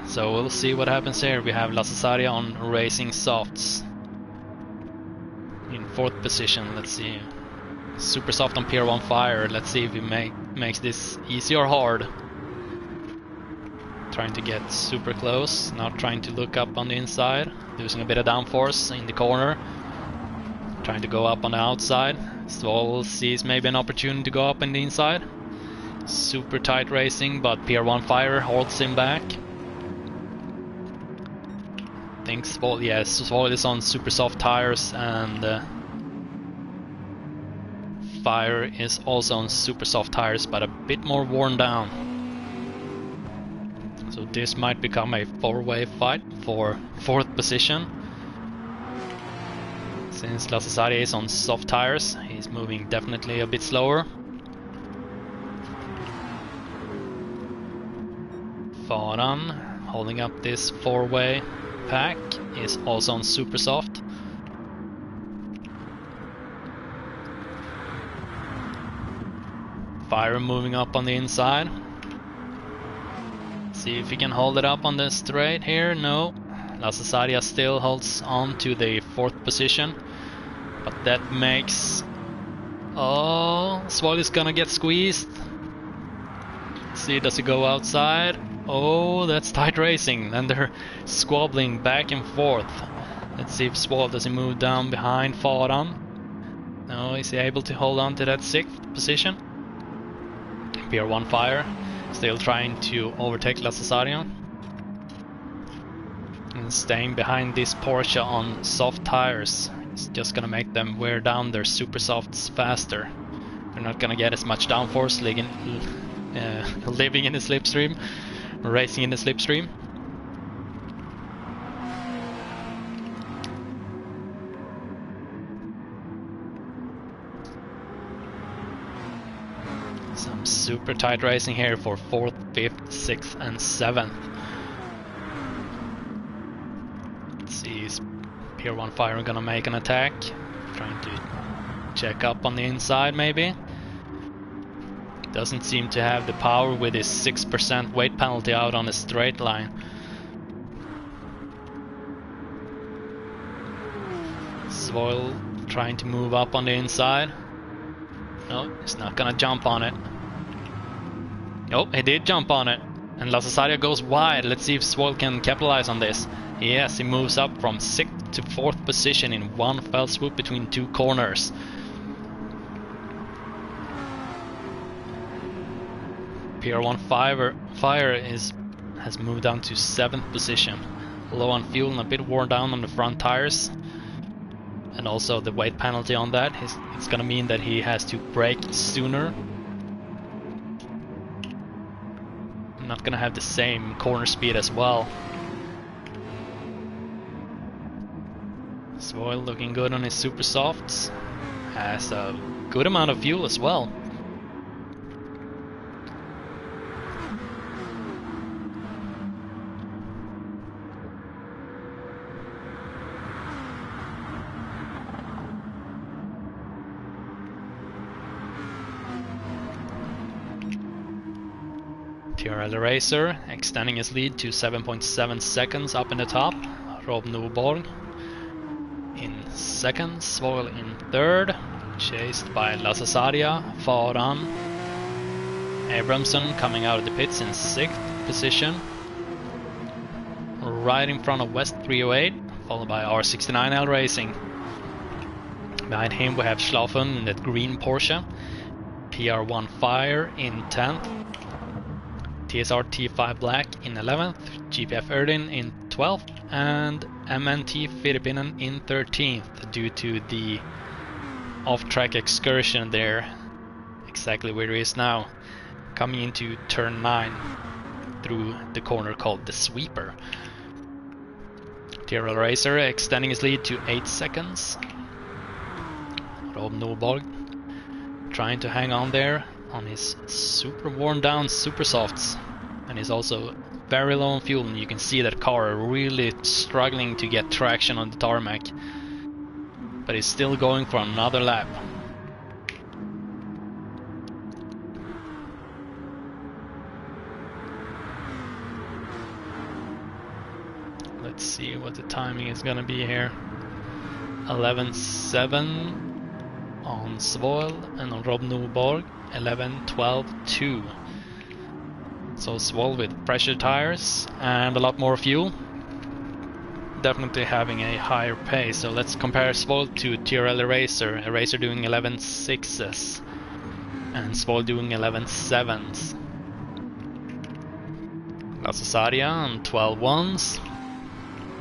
so we'll see what happens here. We have La Cesaria on Racing Softs in 4th position. Let's see. Super soft on Pier 1 Fire. Let's see if he makes this easy or hard. Trying to get super close, not trying to look up on the inside, losing a bit of downforce in the corner, trying to go up on the outside. Svol sees maybe an opportunity to go up on the inside. Super tight racing, but Pier 1 Fire holds him back. I think Svol, yes, Svol is on super soft tires, and Fire is also on super soft tires, but a bit more worn down. So this might become a 4-way fight for 4th position. Since Lassasaria is on soft tires, he's moving definitely a bit slower. Faran, holding up this four-way pack, is also on super soft. Fire moving up on the inside. See if he can hold it up on the straight here. No. Lassasaria still holds on to the 4th position. But that makes... Oh, Svoil is gonna get squeezed. Let's see, does he go outside? Oh, that's tight racing. Then they're squabbling back and forth. Let's see if Svoil, does he move down behind Faran? No, is he able to hold on to that 6th position? PR1 Fire still trying to overtake Lassasaria. And staying behind this Porsche on soft tires is just gonna make them wear down their super softs faster. They're not gonna get as much downforce living in the slipstream, racing in the slipstream. Some super tight racing here for 4th, 5th, 6th and 7th. Let's see, is PR1 Fire gonna make an attack? Trying to check up on the inside maybe. Doesn't seem to have the power with his 6% weight penalty out on a straight line. Svoil trying to move up on the inside. No, he's not gonna jump on it. Oh, he did jump on it. And Lassasaria goes wide. Let's see if Svoil can capitalize on this. Yes, he moves up from 6th to 4th position in one fell swoop between 2 corners. PR1 Fire has moved down to 7th position. Low on fuel and a bit worn down on the front tires. And also the weight penalty on that, it's gonna mean that he has to brake sooner. I'm not gonna have the same corner speed as well. Svoil looking good on his super softs. Has a good amount of fuel as well. TRL Racer extending his lead to 7.7 seconds up in the top. Rob Norborg in 2nd, Svoil in 3rd, chased by Lassasaria, Faran, Abramson coming out of the pits in 6th position. Right in front of West 308, followed by R69L Racing. Behind him we have Schlafen in that green Porsche, PR1 Fire in 10th, TSR T5 Black in 11th, GPF Erdin in 12th, and MNT Filipinen in 13th due to the off-track excursion there, exactly where he is now, coming into turn 9 through the corner called the Sweeper. TRL Racer extending his lead to 8 seconds. Rob Norborg trying to hang on there on his super worn down super softs, and he's also very low on fuel, and you can see that car really struggling to get traction on the tarmac, but he's still going for another lap. Let's see what the timing is gonna be here. 11.7 on Svoil, and on Rob Norborg 11.12.2. So Svoil with pressure tires and a lot more fuel, definitely having a higher pace. So let's compare Svoil to TRL Eraser doing 11.6s and Svoil doing 11.7s. Lassasaria on 12.1s,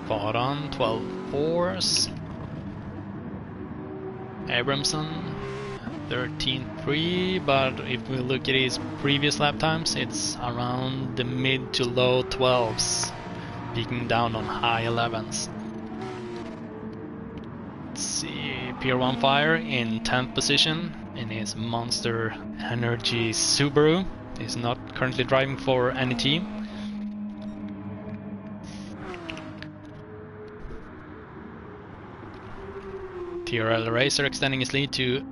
Faran 12.4s, Abramson 13.3, but if we look at his previous lap times, it's around the mid to low 12s, peaking down on high 11s. Let's see, Pier 1 Fire in 10th position in his Monster Energy Subaru. He's not currently driving for any team. TRL Racer extending his lead to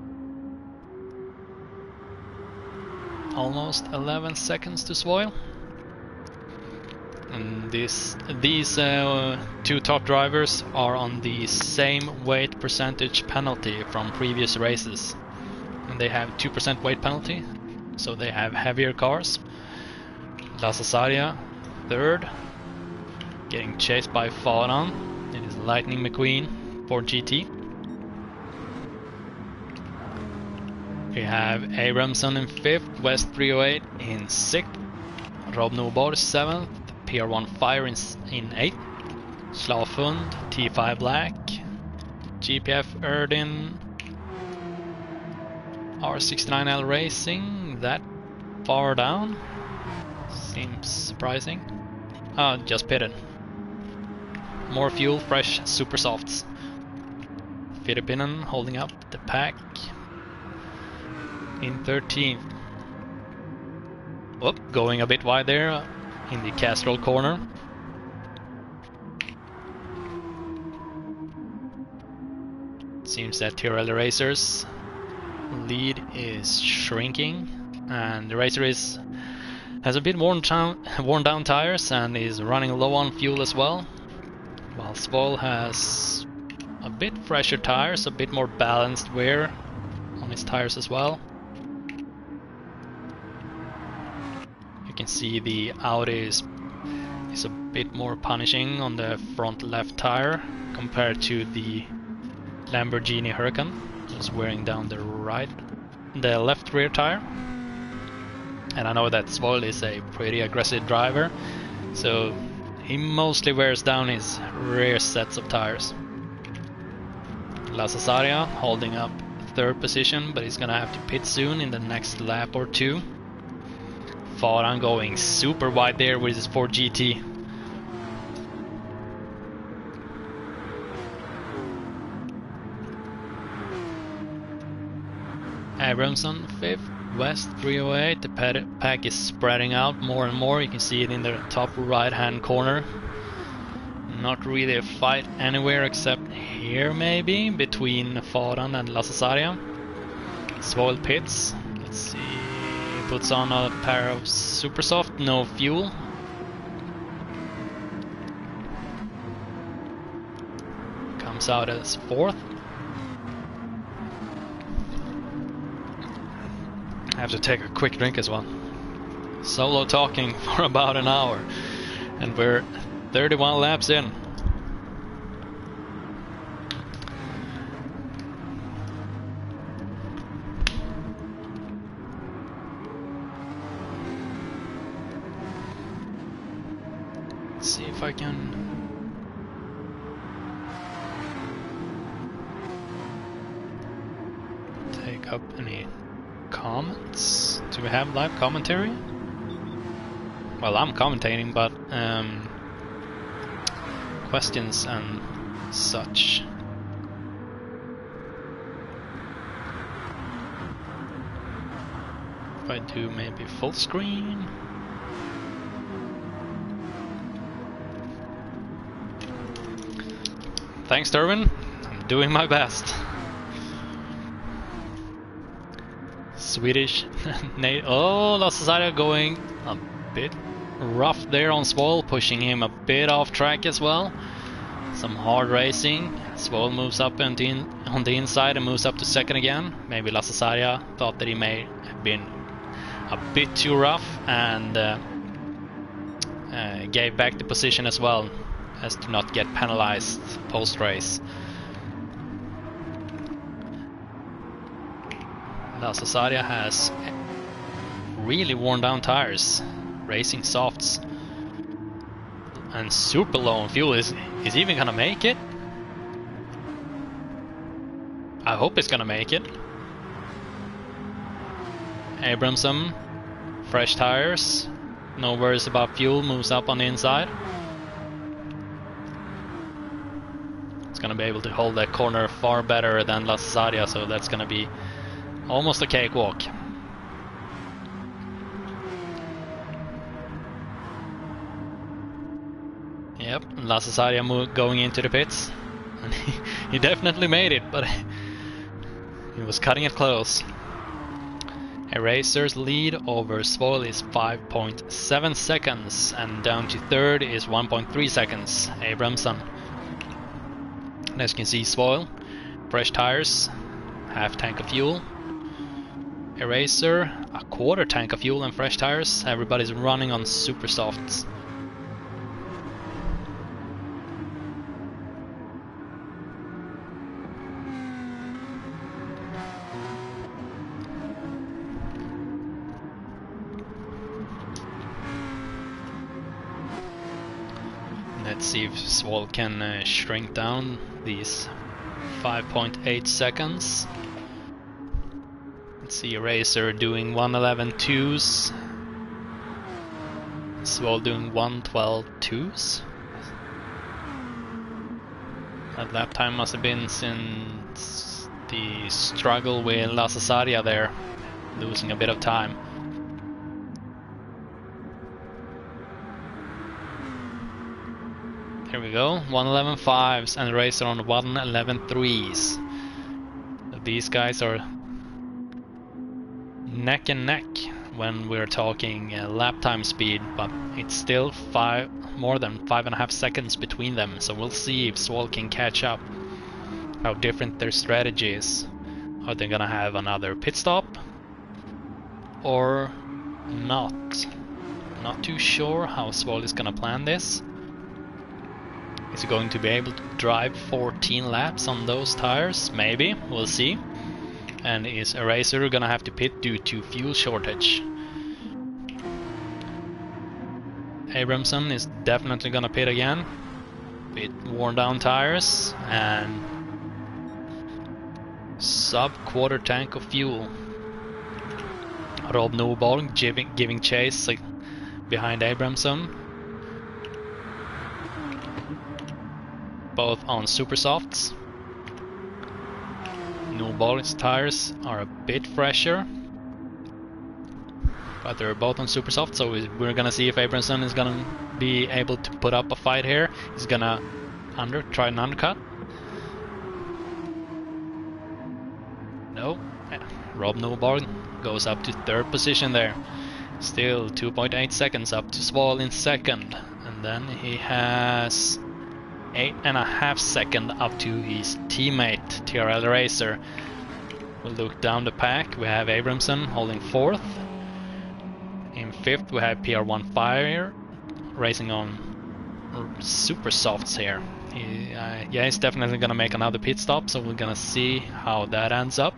almost 11 seconds to Svoil. And these two top drivers are on the same weight percentage penalty from previous races. And they have 2% weight penalty, so they have heavier cars. Lasasaria, third, getting chased by Faran in his Lightning McQueen Ford GT. We have Abramson in 5th, West 308 in 6th, Rob Nobor 7th, PR1 Fire in 8th, Slafund, T5 Black, GPF Erdin, R69L Racing, that far down, seems surprising. Oh, just pitted. More fuel, fresh super softs. Filippinan holding up the pack in 13th. Oh, going a bit wide there in the Castrol corner. Seems that TRL Racers lead is shrinking, and the racer has a bit worn down tires and is running low on fuel as well, while Svoil has a bit fresher tires, a bit more balanced wear on his tires as well. You can see the Audi is a bit more punishing on the front left tire compared to the Lamborghini Huracan, who's wearing down the left rear tire. And I know that Svoil is a pretty aggressive driver, so he mostly wears down his rear sets of tires. Lasasaria holding up 3rd position, but he's gonna have to pit soon in the next lap or two. Faran going super wide there with his Ford GT. Abramson 5th, West 308. The pack is spreading out more and more. You can see it in the top right hand corner. Not really a fight anywhere except here maybe, between Faran and Lasasaria. Svoil pits. Let's see. He puts on a pair of super soft, no fuel. Comes out as 4th. I have to take a quick drink as well. Solo talking for about an hour, and we're 31 laps in. Let's see if I can take up any comments. Do we have live commentary? Well, I'm commentating, but questions and such. If I do maybe full screen. Thanks, Derwin. I'm doing my best. Swedish Nate. Oh, Lasasaria going a bit rough there on Svoil, pushing him a bit off track as well. Some hard racing. Svoil moves up on the inside and moves up to 2nd again. Maybe Lasasaria thought that he may have been a bit too rough and gave back the position as well, as to not get penalized post-race. Lasasaria has really worn down tires, racing softs, and super low on fuel. Is he even gonna make it? I hope he's gonna make it. Abramson, fresh tires, no worries about fuel, moves up on the inside. It's gonna be able to hold that corner far better than La Cesaria, so that's gonna be almost a cakewalk. Yep, La Cesaria going into the pits. And he definitely made it, but he was cutting it close. Eraser's lead over Svoil is 5.7 seconds, and down to third is 1.3 seconds. Abramson. And as you can see, Svoil, fresh tires, half tank of fuel. Eraser, a quarter tank of fuel and fresh tires. Everybody's running on super softs. Let's see if Svoil can shrink down these 5.8 seconds. Let's see, Eraser doing 1:11.2s. Svoil doing 1:12.2s. That lap time must have been since the struggle with La Cesaria there, losing a bit of time. Here we go, 1:11.5s and Eraser on 1:11.3s. These guys are neck and neck when we're talking lap time speed, but it's still more than 5.5 seconds between them, so we'll see if Svoil can catch up, how different their strategy is. Are they gonna have another pit stop or not? Not too sure how Svoil is gonna plan this. Is he going to be able to drive 14 laps on those tires? Maybe, we'll see. And is Eraser gonna have to pit due to fuel shortage? Abramson is definitely gonna pit again. Bit worn down tires and sub quarter tank of fuel. Rob Newborg giving chase behind Abramson. Both on super softs. Newborg's tires are a bit fresher, but they're both on super soft, so we're gonna see if Abramson is gonna be able to put up a fight here. He's gonna try an undercut. No, Rob Newborg goes up to third position there. Still 2.8 seconds up to Svoil in second, and then he has 8.5 seconds up to his teammate TRL Racer. We'll look down the pack. We have Abramson holding fourth. In fifth we have PR1 Fire racing on super softs here. He's definitely gonna make another pit stop, so we're gonna see how that ends up.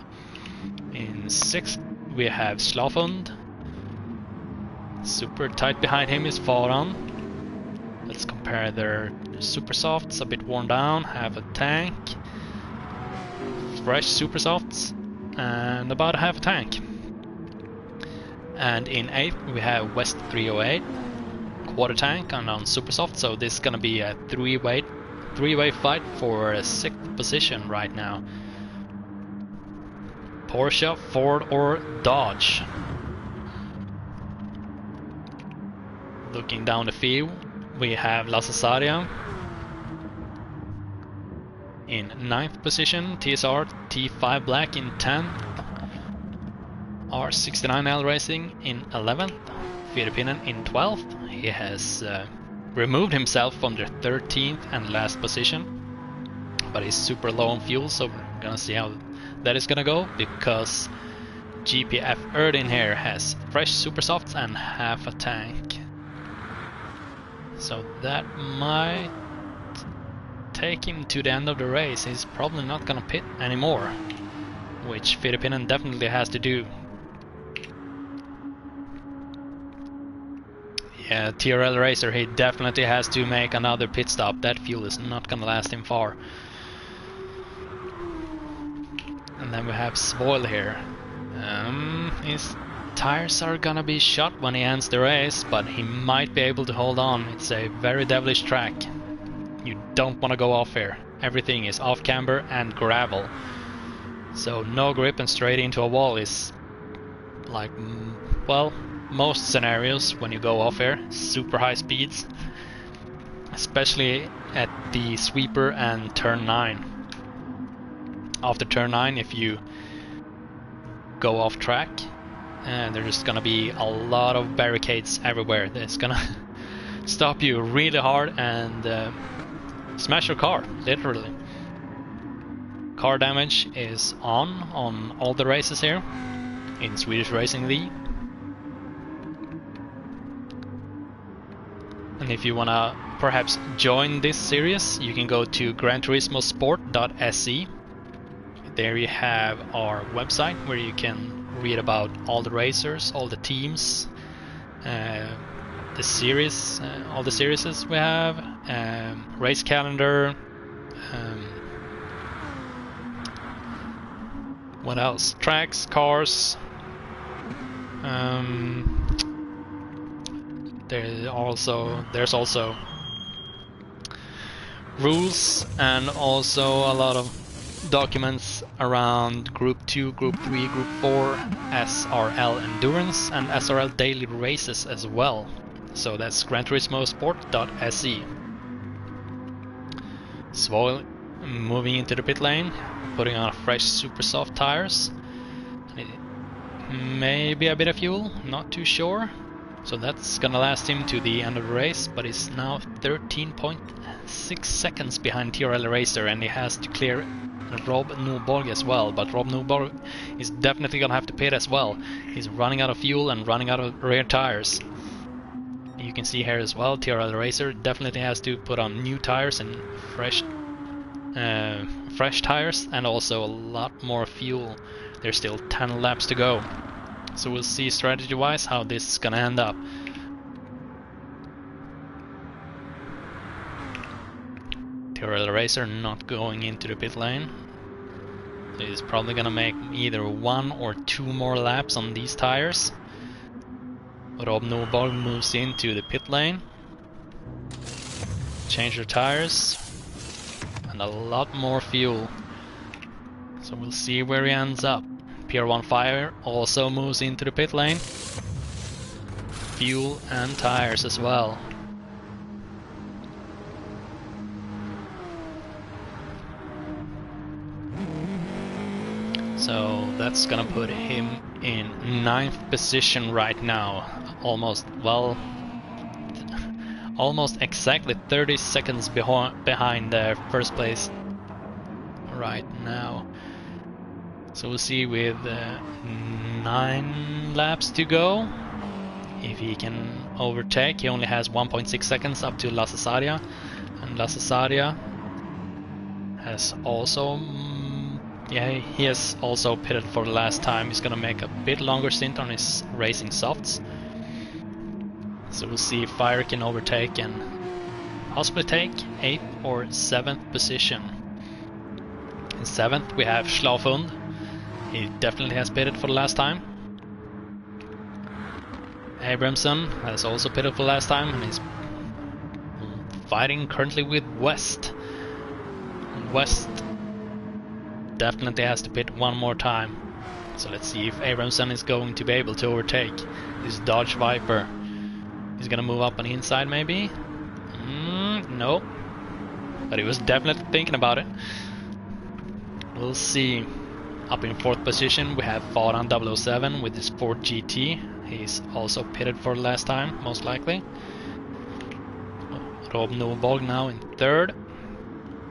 In sixth we have Slafund. Super tight behind him is Faran. Let's compare their super softs, a bit worn down, half a tank, fresh super softs, and about half a tank. And in 8th we have West 308, quarter tank and on super soft, so this is gonna be a three-way fight for a 6th position right now. Porsche, Ford or Dodge. Looking down the field, we have La Cesaria in 9th position, TSR T5 Black in 10th, R69L Racing in 11th, Filipinen in 12th. He has removed himself from the 13th and last position, but he's super low on fuel, so we're gonna see how that is gonna go, because GPF Erdin here has fresh super softs and half a tank. So that might take him to the end of the race. He's probably not gonna pit anymore, which Filipinen definitely has to do. Yeah, TRL Racer, he definitely has to make another pit stop. That fuel is not gonna last him far. And then we have Svoil here. His tires are gonna be shot when he ends the race, but he might be able to hold on. It's a very devilish track. You don't want to go off here. everything is off camber and gravel. So no grip and straight into a wall is like, well, most scenarios when you go off air, super high speeds, especially at the sweeper and turn 9. After turn 9, if you go off track, there's gonna be a lot of barricades everywhere that's gonna stop you really hard and smash your car, literally. Car damage is on all the races here in Swedish Racing League. And if you wanna perhaps join this series, you can go to granturismosport.se. There you have our website where you can read about all the racers, all the teams, the series, all the series we have, race calendar, what else? Tracks, cars. There's also rules and also a lot of documents around Group 2, Group 3, Group 4, SRL Endurance and SRL Daily Races as well. So that's granturismosport.se. Svoil moving into the pit lane, putting on fresh super soft tires. Maybe a bit of fuel, not too sure. So that's gonna last him to the end of the race, but he's now 13.6 seconds behind TRL Racer, and he has to clear Rob Nordborg as well, but Rob Nordborg is definitely gonna have to pit as well. He's running out of fuel and running out of rear tires. You can see here as well, TRL Racer definitely has to put on new tires and fresh tires, and also a lot more fuel. There's still 10 laps to go. So we'll see strategy-wise how this is gonna end up. TRL Racer not going into the pit lane. So he's probably gonna make either 1 or 2 more laps on these tires. Rob Nordborg moves into the pit lane. Change their tires. And a lot more fuel. So we'll see where he ends up. Pier 1 Fire also moves into the pit lane. Fuel and tires as well. So that's gonna put him in 9th position right now. Almost exactly 30 seconds behind the first place right now. So we'll see with 9 laps to go if he can overtake. He only has 1.6 seconds up to Lasse Sadia, and Lasse Sadia has also he has also pitted for the last time. He's gonna make a bit longer stint on his racing softs. So we'll see if Fire can overtake and possibly take 8th or 7th position. In 7th we have Schlafund. He definitely has pitted for the last time. Abramson has also pitted for the last time, and he's fighting currently with West. West definitely has to pit 1 more time. So let's see if Abramson is going to be able to overtake this Dodge Viper. He's gonna move up on the inside maybe? No. But he was definitely thinking about it. We'll see. Up in 4th position we have Faran 007 with his Ford GT. He's also pitted for the last time, most likely. Rob Nordborg now in 3rd.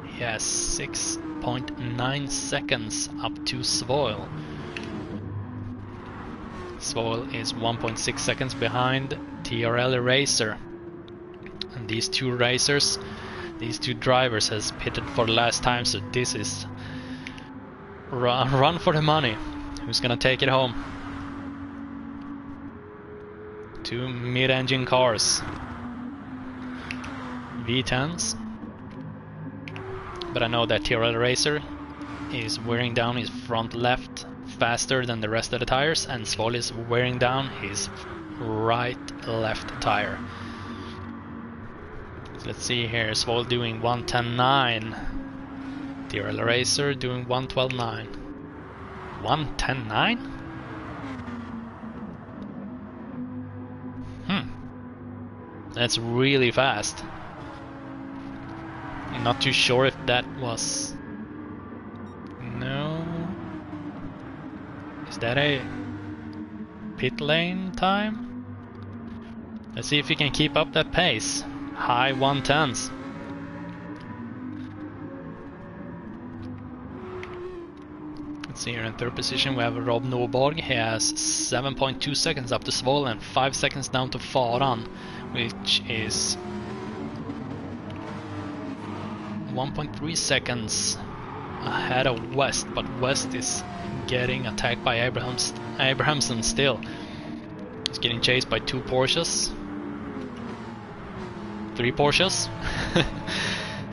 He has 6.9 seconds up to Svoil. Svoil is 1.6 seconds behind TRL Racer. And these two drivers has pitted for the last time, so this is run for the money. Who's gonna take it home? 2 mid-engine cars. V10s. But I know that TRL Racer is wearing down his front left faster than the rest of the tires, and Svoil is wearing down his right left tire. So let's see here, Svoil doing 1:10.9. TRL Racer doing 1:12.9. 1:10.9? That's really fast. I'm not too sure if that was... No... Is that a pit lane time? Let's see if he can keep up that pace. High 110s. Let's see here in third position we have Rob Norborg. He has 7.2 seconds up to Svol and 5 seconds down to Faran, which is 1.3 seconds ahead of West, but West is getting attacked by Abrahamson still. He's getting chased by 2 Porsches. 3 Porsches.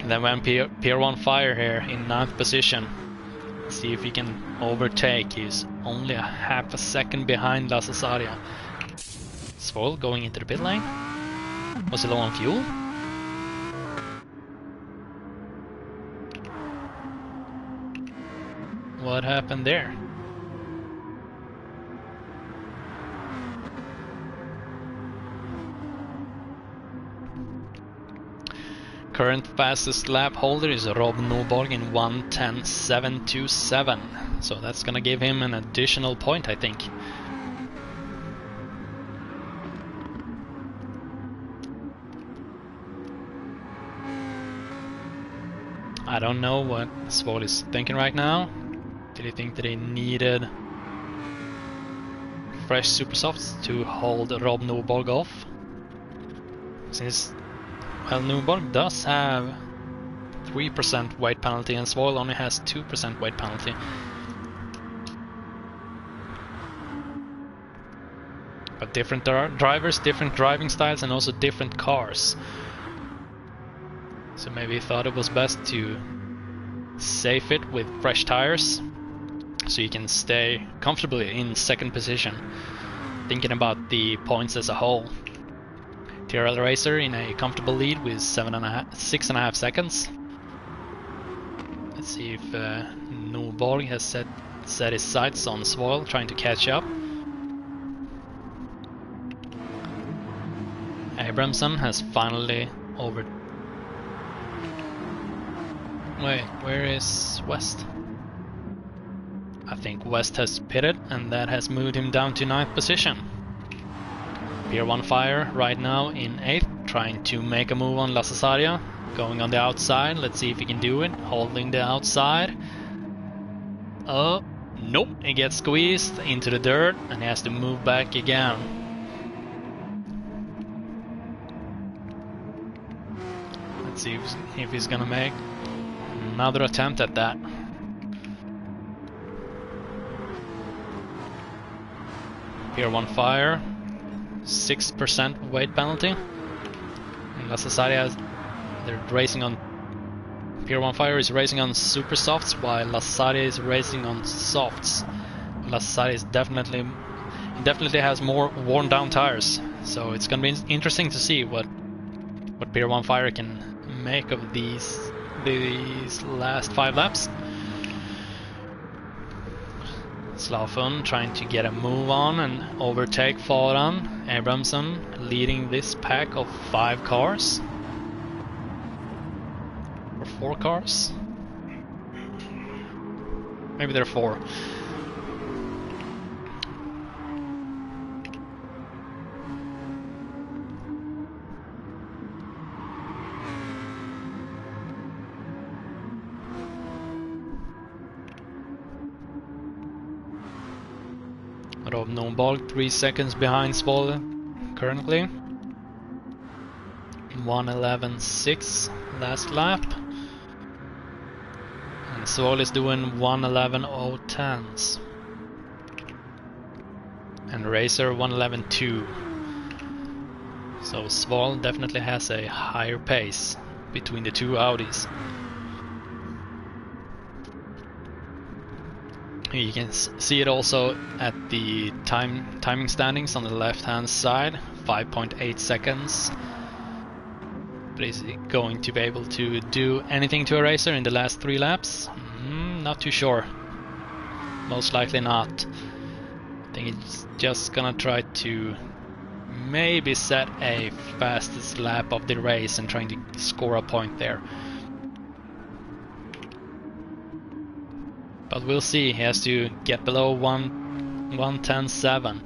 And then we have Pier 1 Fire here in 9th position. Let's see if he can overtake. He's only a half a second behind La Cesaria. Svol going into the pit lane. Was he low on fuel? What happened there? Current fastest lap holder is Rob Norborg in 1:10.727. So that's gonna give him an additional point, I think. I don't know what Svol is thinking right now. Did he think that he needed fresh super softs to hold Rob Norborg off? Since, well, Norborg does have 3% weight penalty and Svol only has 2% weight penalty. But different drivers, different driving styles and also different cars. So maybe he thought it was best to safe it with fresh tires, so you can stay comfortably in 2nd position, thinking about the points as a whole. TRL Racer in a comfortable lead with 6.5 seconds. Let's see if Norborg has set his sights on Svol, trying to catch up. Abramson has finally over... Wait, where is West? I think West has pitted and that has moved him down to 9th position. Pier 1 Fire right now in 8th, trying to make a move on La Cesaria. Going on the outside, let's see if he can do it. Holding the outside. Oh, nope, he gets squeezed into the dirt and he has to move back again. Let's see if he's gonna make another attempt at that. Pier 1 Fire, 6% weight penalty. And La Cesaria, they're racing on... Pier 1 Fire is racing on super softs, while La Cesaria is racing on softs. La Cesaria is definitely has more worn down tires, so it's gonna be interesting to see what Pier 1 Fire can make of these last 5 laps. Slafun trying to get a move on and overtake Faran. Abramson leading this pack of 5 cars. Or 4 cars? Maybe there are 4. Rob Norborg 3 seconds behind Svol currently. 1:11.6 last lap. And Svol is doing 1:11.010s. And Racer 1:11.2. So Svol definitely has a higher pace between the 2 Audis. You can see it also at the timing standings on the left hand side. 5.8 seconds But is he going to be able to do anything to a racer in the last 3 laps? Not too sure. Most likely not. I think he's just gonna try to maybe set a fastest lap of the race and trying to score a point there. But we'll see. He has to get below 1:10.7.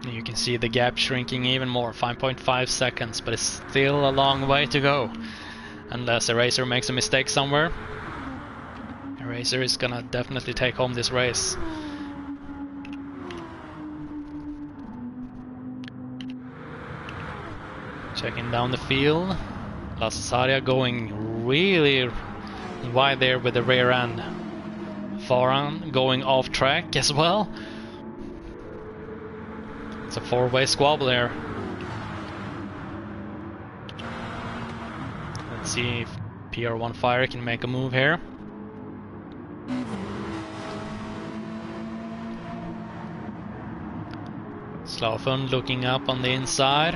You can see the gap shrinking even more, 5.5 seconds, but it's still a long way to go. Unless a racer makes a mistake somewhere, a racer is gonna definitely take home this race. Checking down the field, Lassaria going really wide there with the rear end. Faran going off track as well. It's a 4-way squabble there. Let's see if PR1 Fire can make a move here. Slafen looking up on the inside.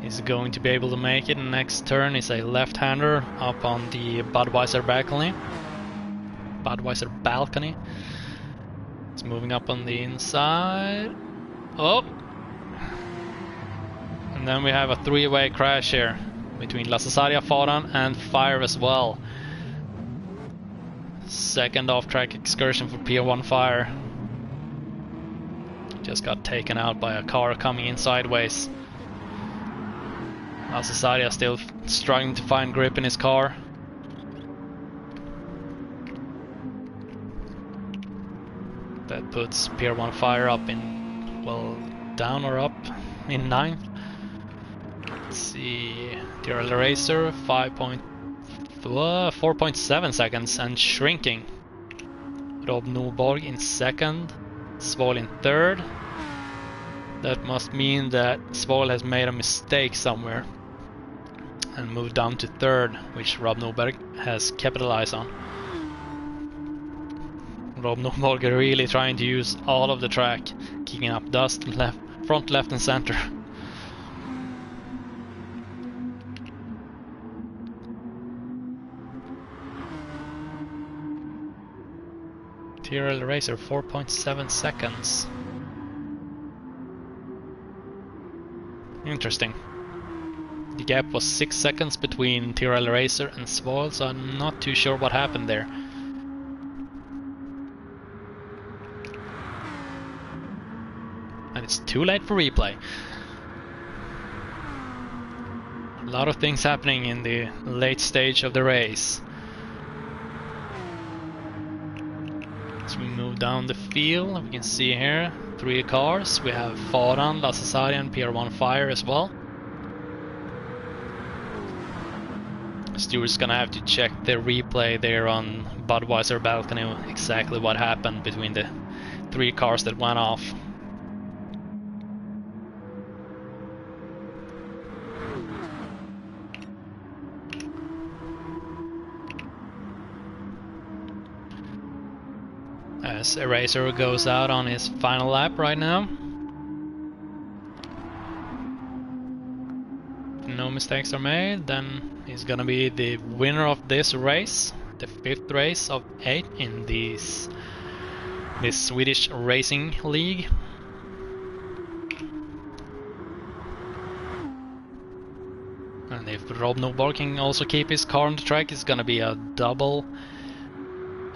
He's going to be able to make it. Next turn is a left-hander up on the Budweiser balcony. It's moving up on the inside. Oh! And then we have a 3-way crash here between Lassaria, Faran and Fire as well. Second off-track excursion for PR1 Fire. Just got taken out by a car coming in sideways. Lassaria still struggling to find grip in his car. That puts PR1 Fire up in, well, down or up in 9th. Let's see, TRL Racer 4.7 seconds and shrinking. Rob Norborg in 2nd, Svol in 3rd. That must mean that Svol has made a mistake somewhere and moved down to 3rd, which Rob Norberg has capitalized on. Rob Norberg really trying to use all of the track, kicking up dust left, front, left and center. TRL Racer 4.7 seconds. Interesting. The gap was 6 seconds between TRL Racer and Svol, so I'm not too sure what happened there. And it's too late for replay. A lot of things happening in the late stage of the race. As we move down the field, we can see here 3 cars. We have Faran, Lassaria and PR1 Fire as well. Stewart's gonna have to check the replay there on Budweiser balcony exactly what happened between the 3 cars that went off. As Eraser goes out on his final lap right now. If no mistakes are made, then he's gonna be the winner of this race, the 5th race of 8 in this Swedish Racing League. And if Rob Norborg can also keep his car on the track, it's gonna be a double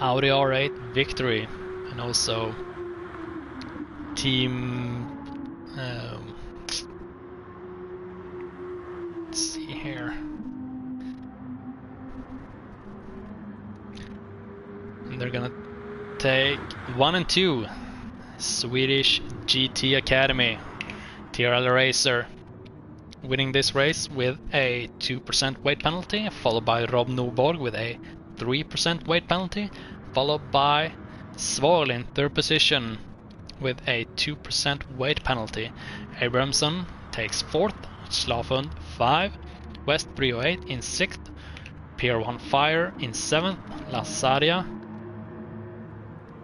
Audi R8 victory, and also team. Let's see here. And they're gonna take 1 and 2. Swedish GT Academy, TRL Racer, winning this race with a 2% weight penalty, followed by Rob Norborg with a 3% weight penalty, followed by Svol in 3rd position with a 2% weight penalty. Abramson takes 4th Schlafhund 5, West 308 in 6th, Pier 1 Fire in 7th, Lassaria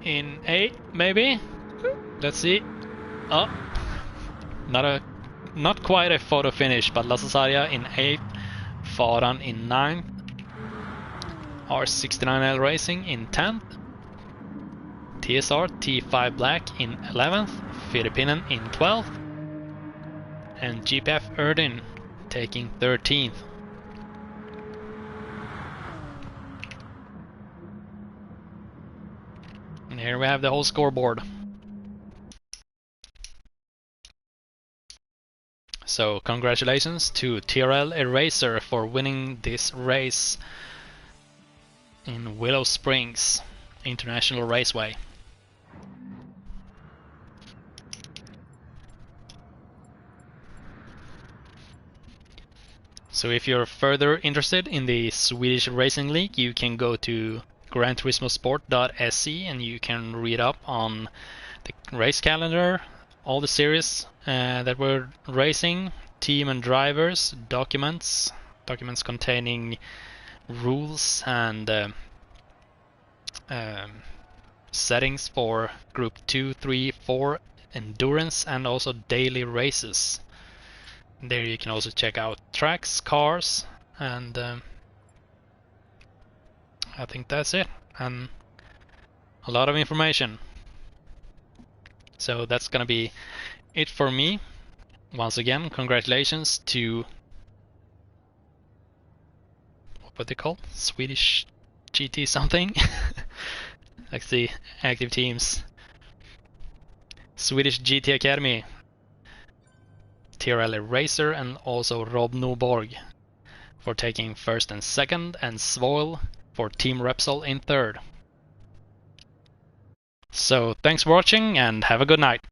in 8th, maybe? Let's see. Oh, not quite a photo finish, but Lassaria in 8th, Faran in 9th, R69L Racing in 10th, TSR T5 Black in 11th, Filippinen in 12th, and GPF Erdin taking 13th. And here we have the whole scoreboard. So congratulations to TRL Eraser for winning this race in Willow Springs International Raceway. So if you're further interested in the Swedish Racing League, you can go to GranTurismosport.se and you can read up on the race calendar, all the series that we're racing, team and drivers, documents containing rules and settings for Group 2, 3, 4 endurance, and also daily races. There you can also check out tracks, cars, and I think that's it, and a lot of information. So that's gonna be it for me. Once again, congratulations to what they call Swedish GT something. Let's see, active teams. Swedish GT Academy, TRL Racer, and also Rob Noborg for taking first and second, and Svoil for Team Repsol in third. So thanks for watching and have a good night.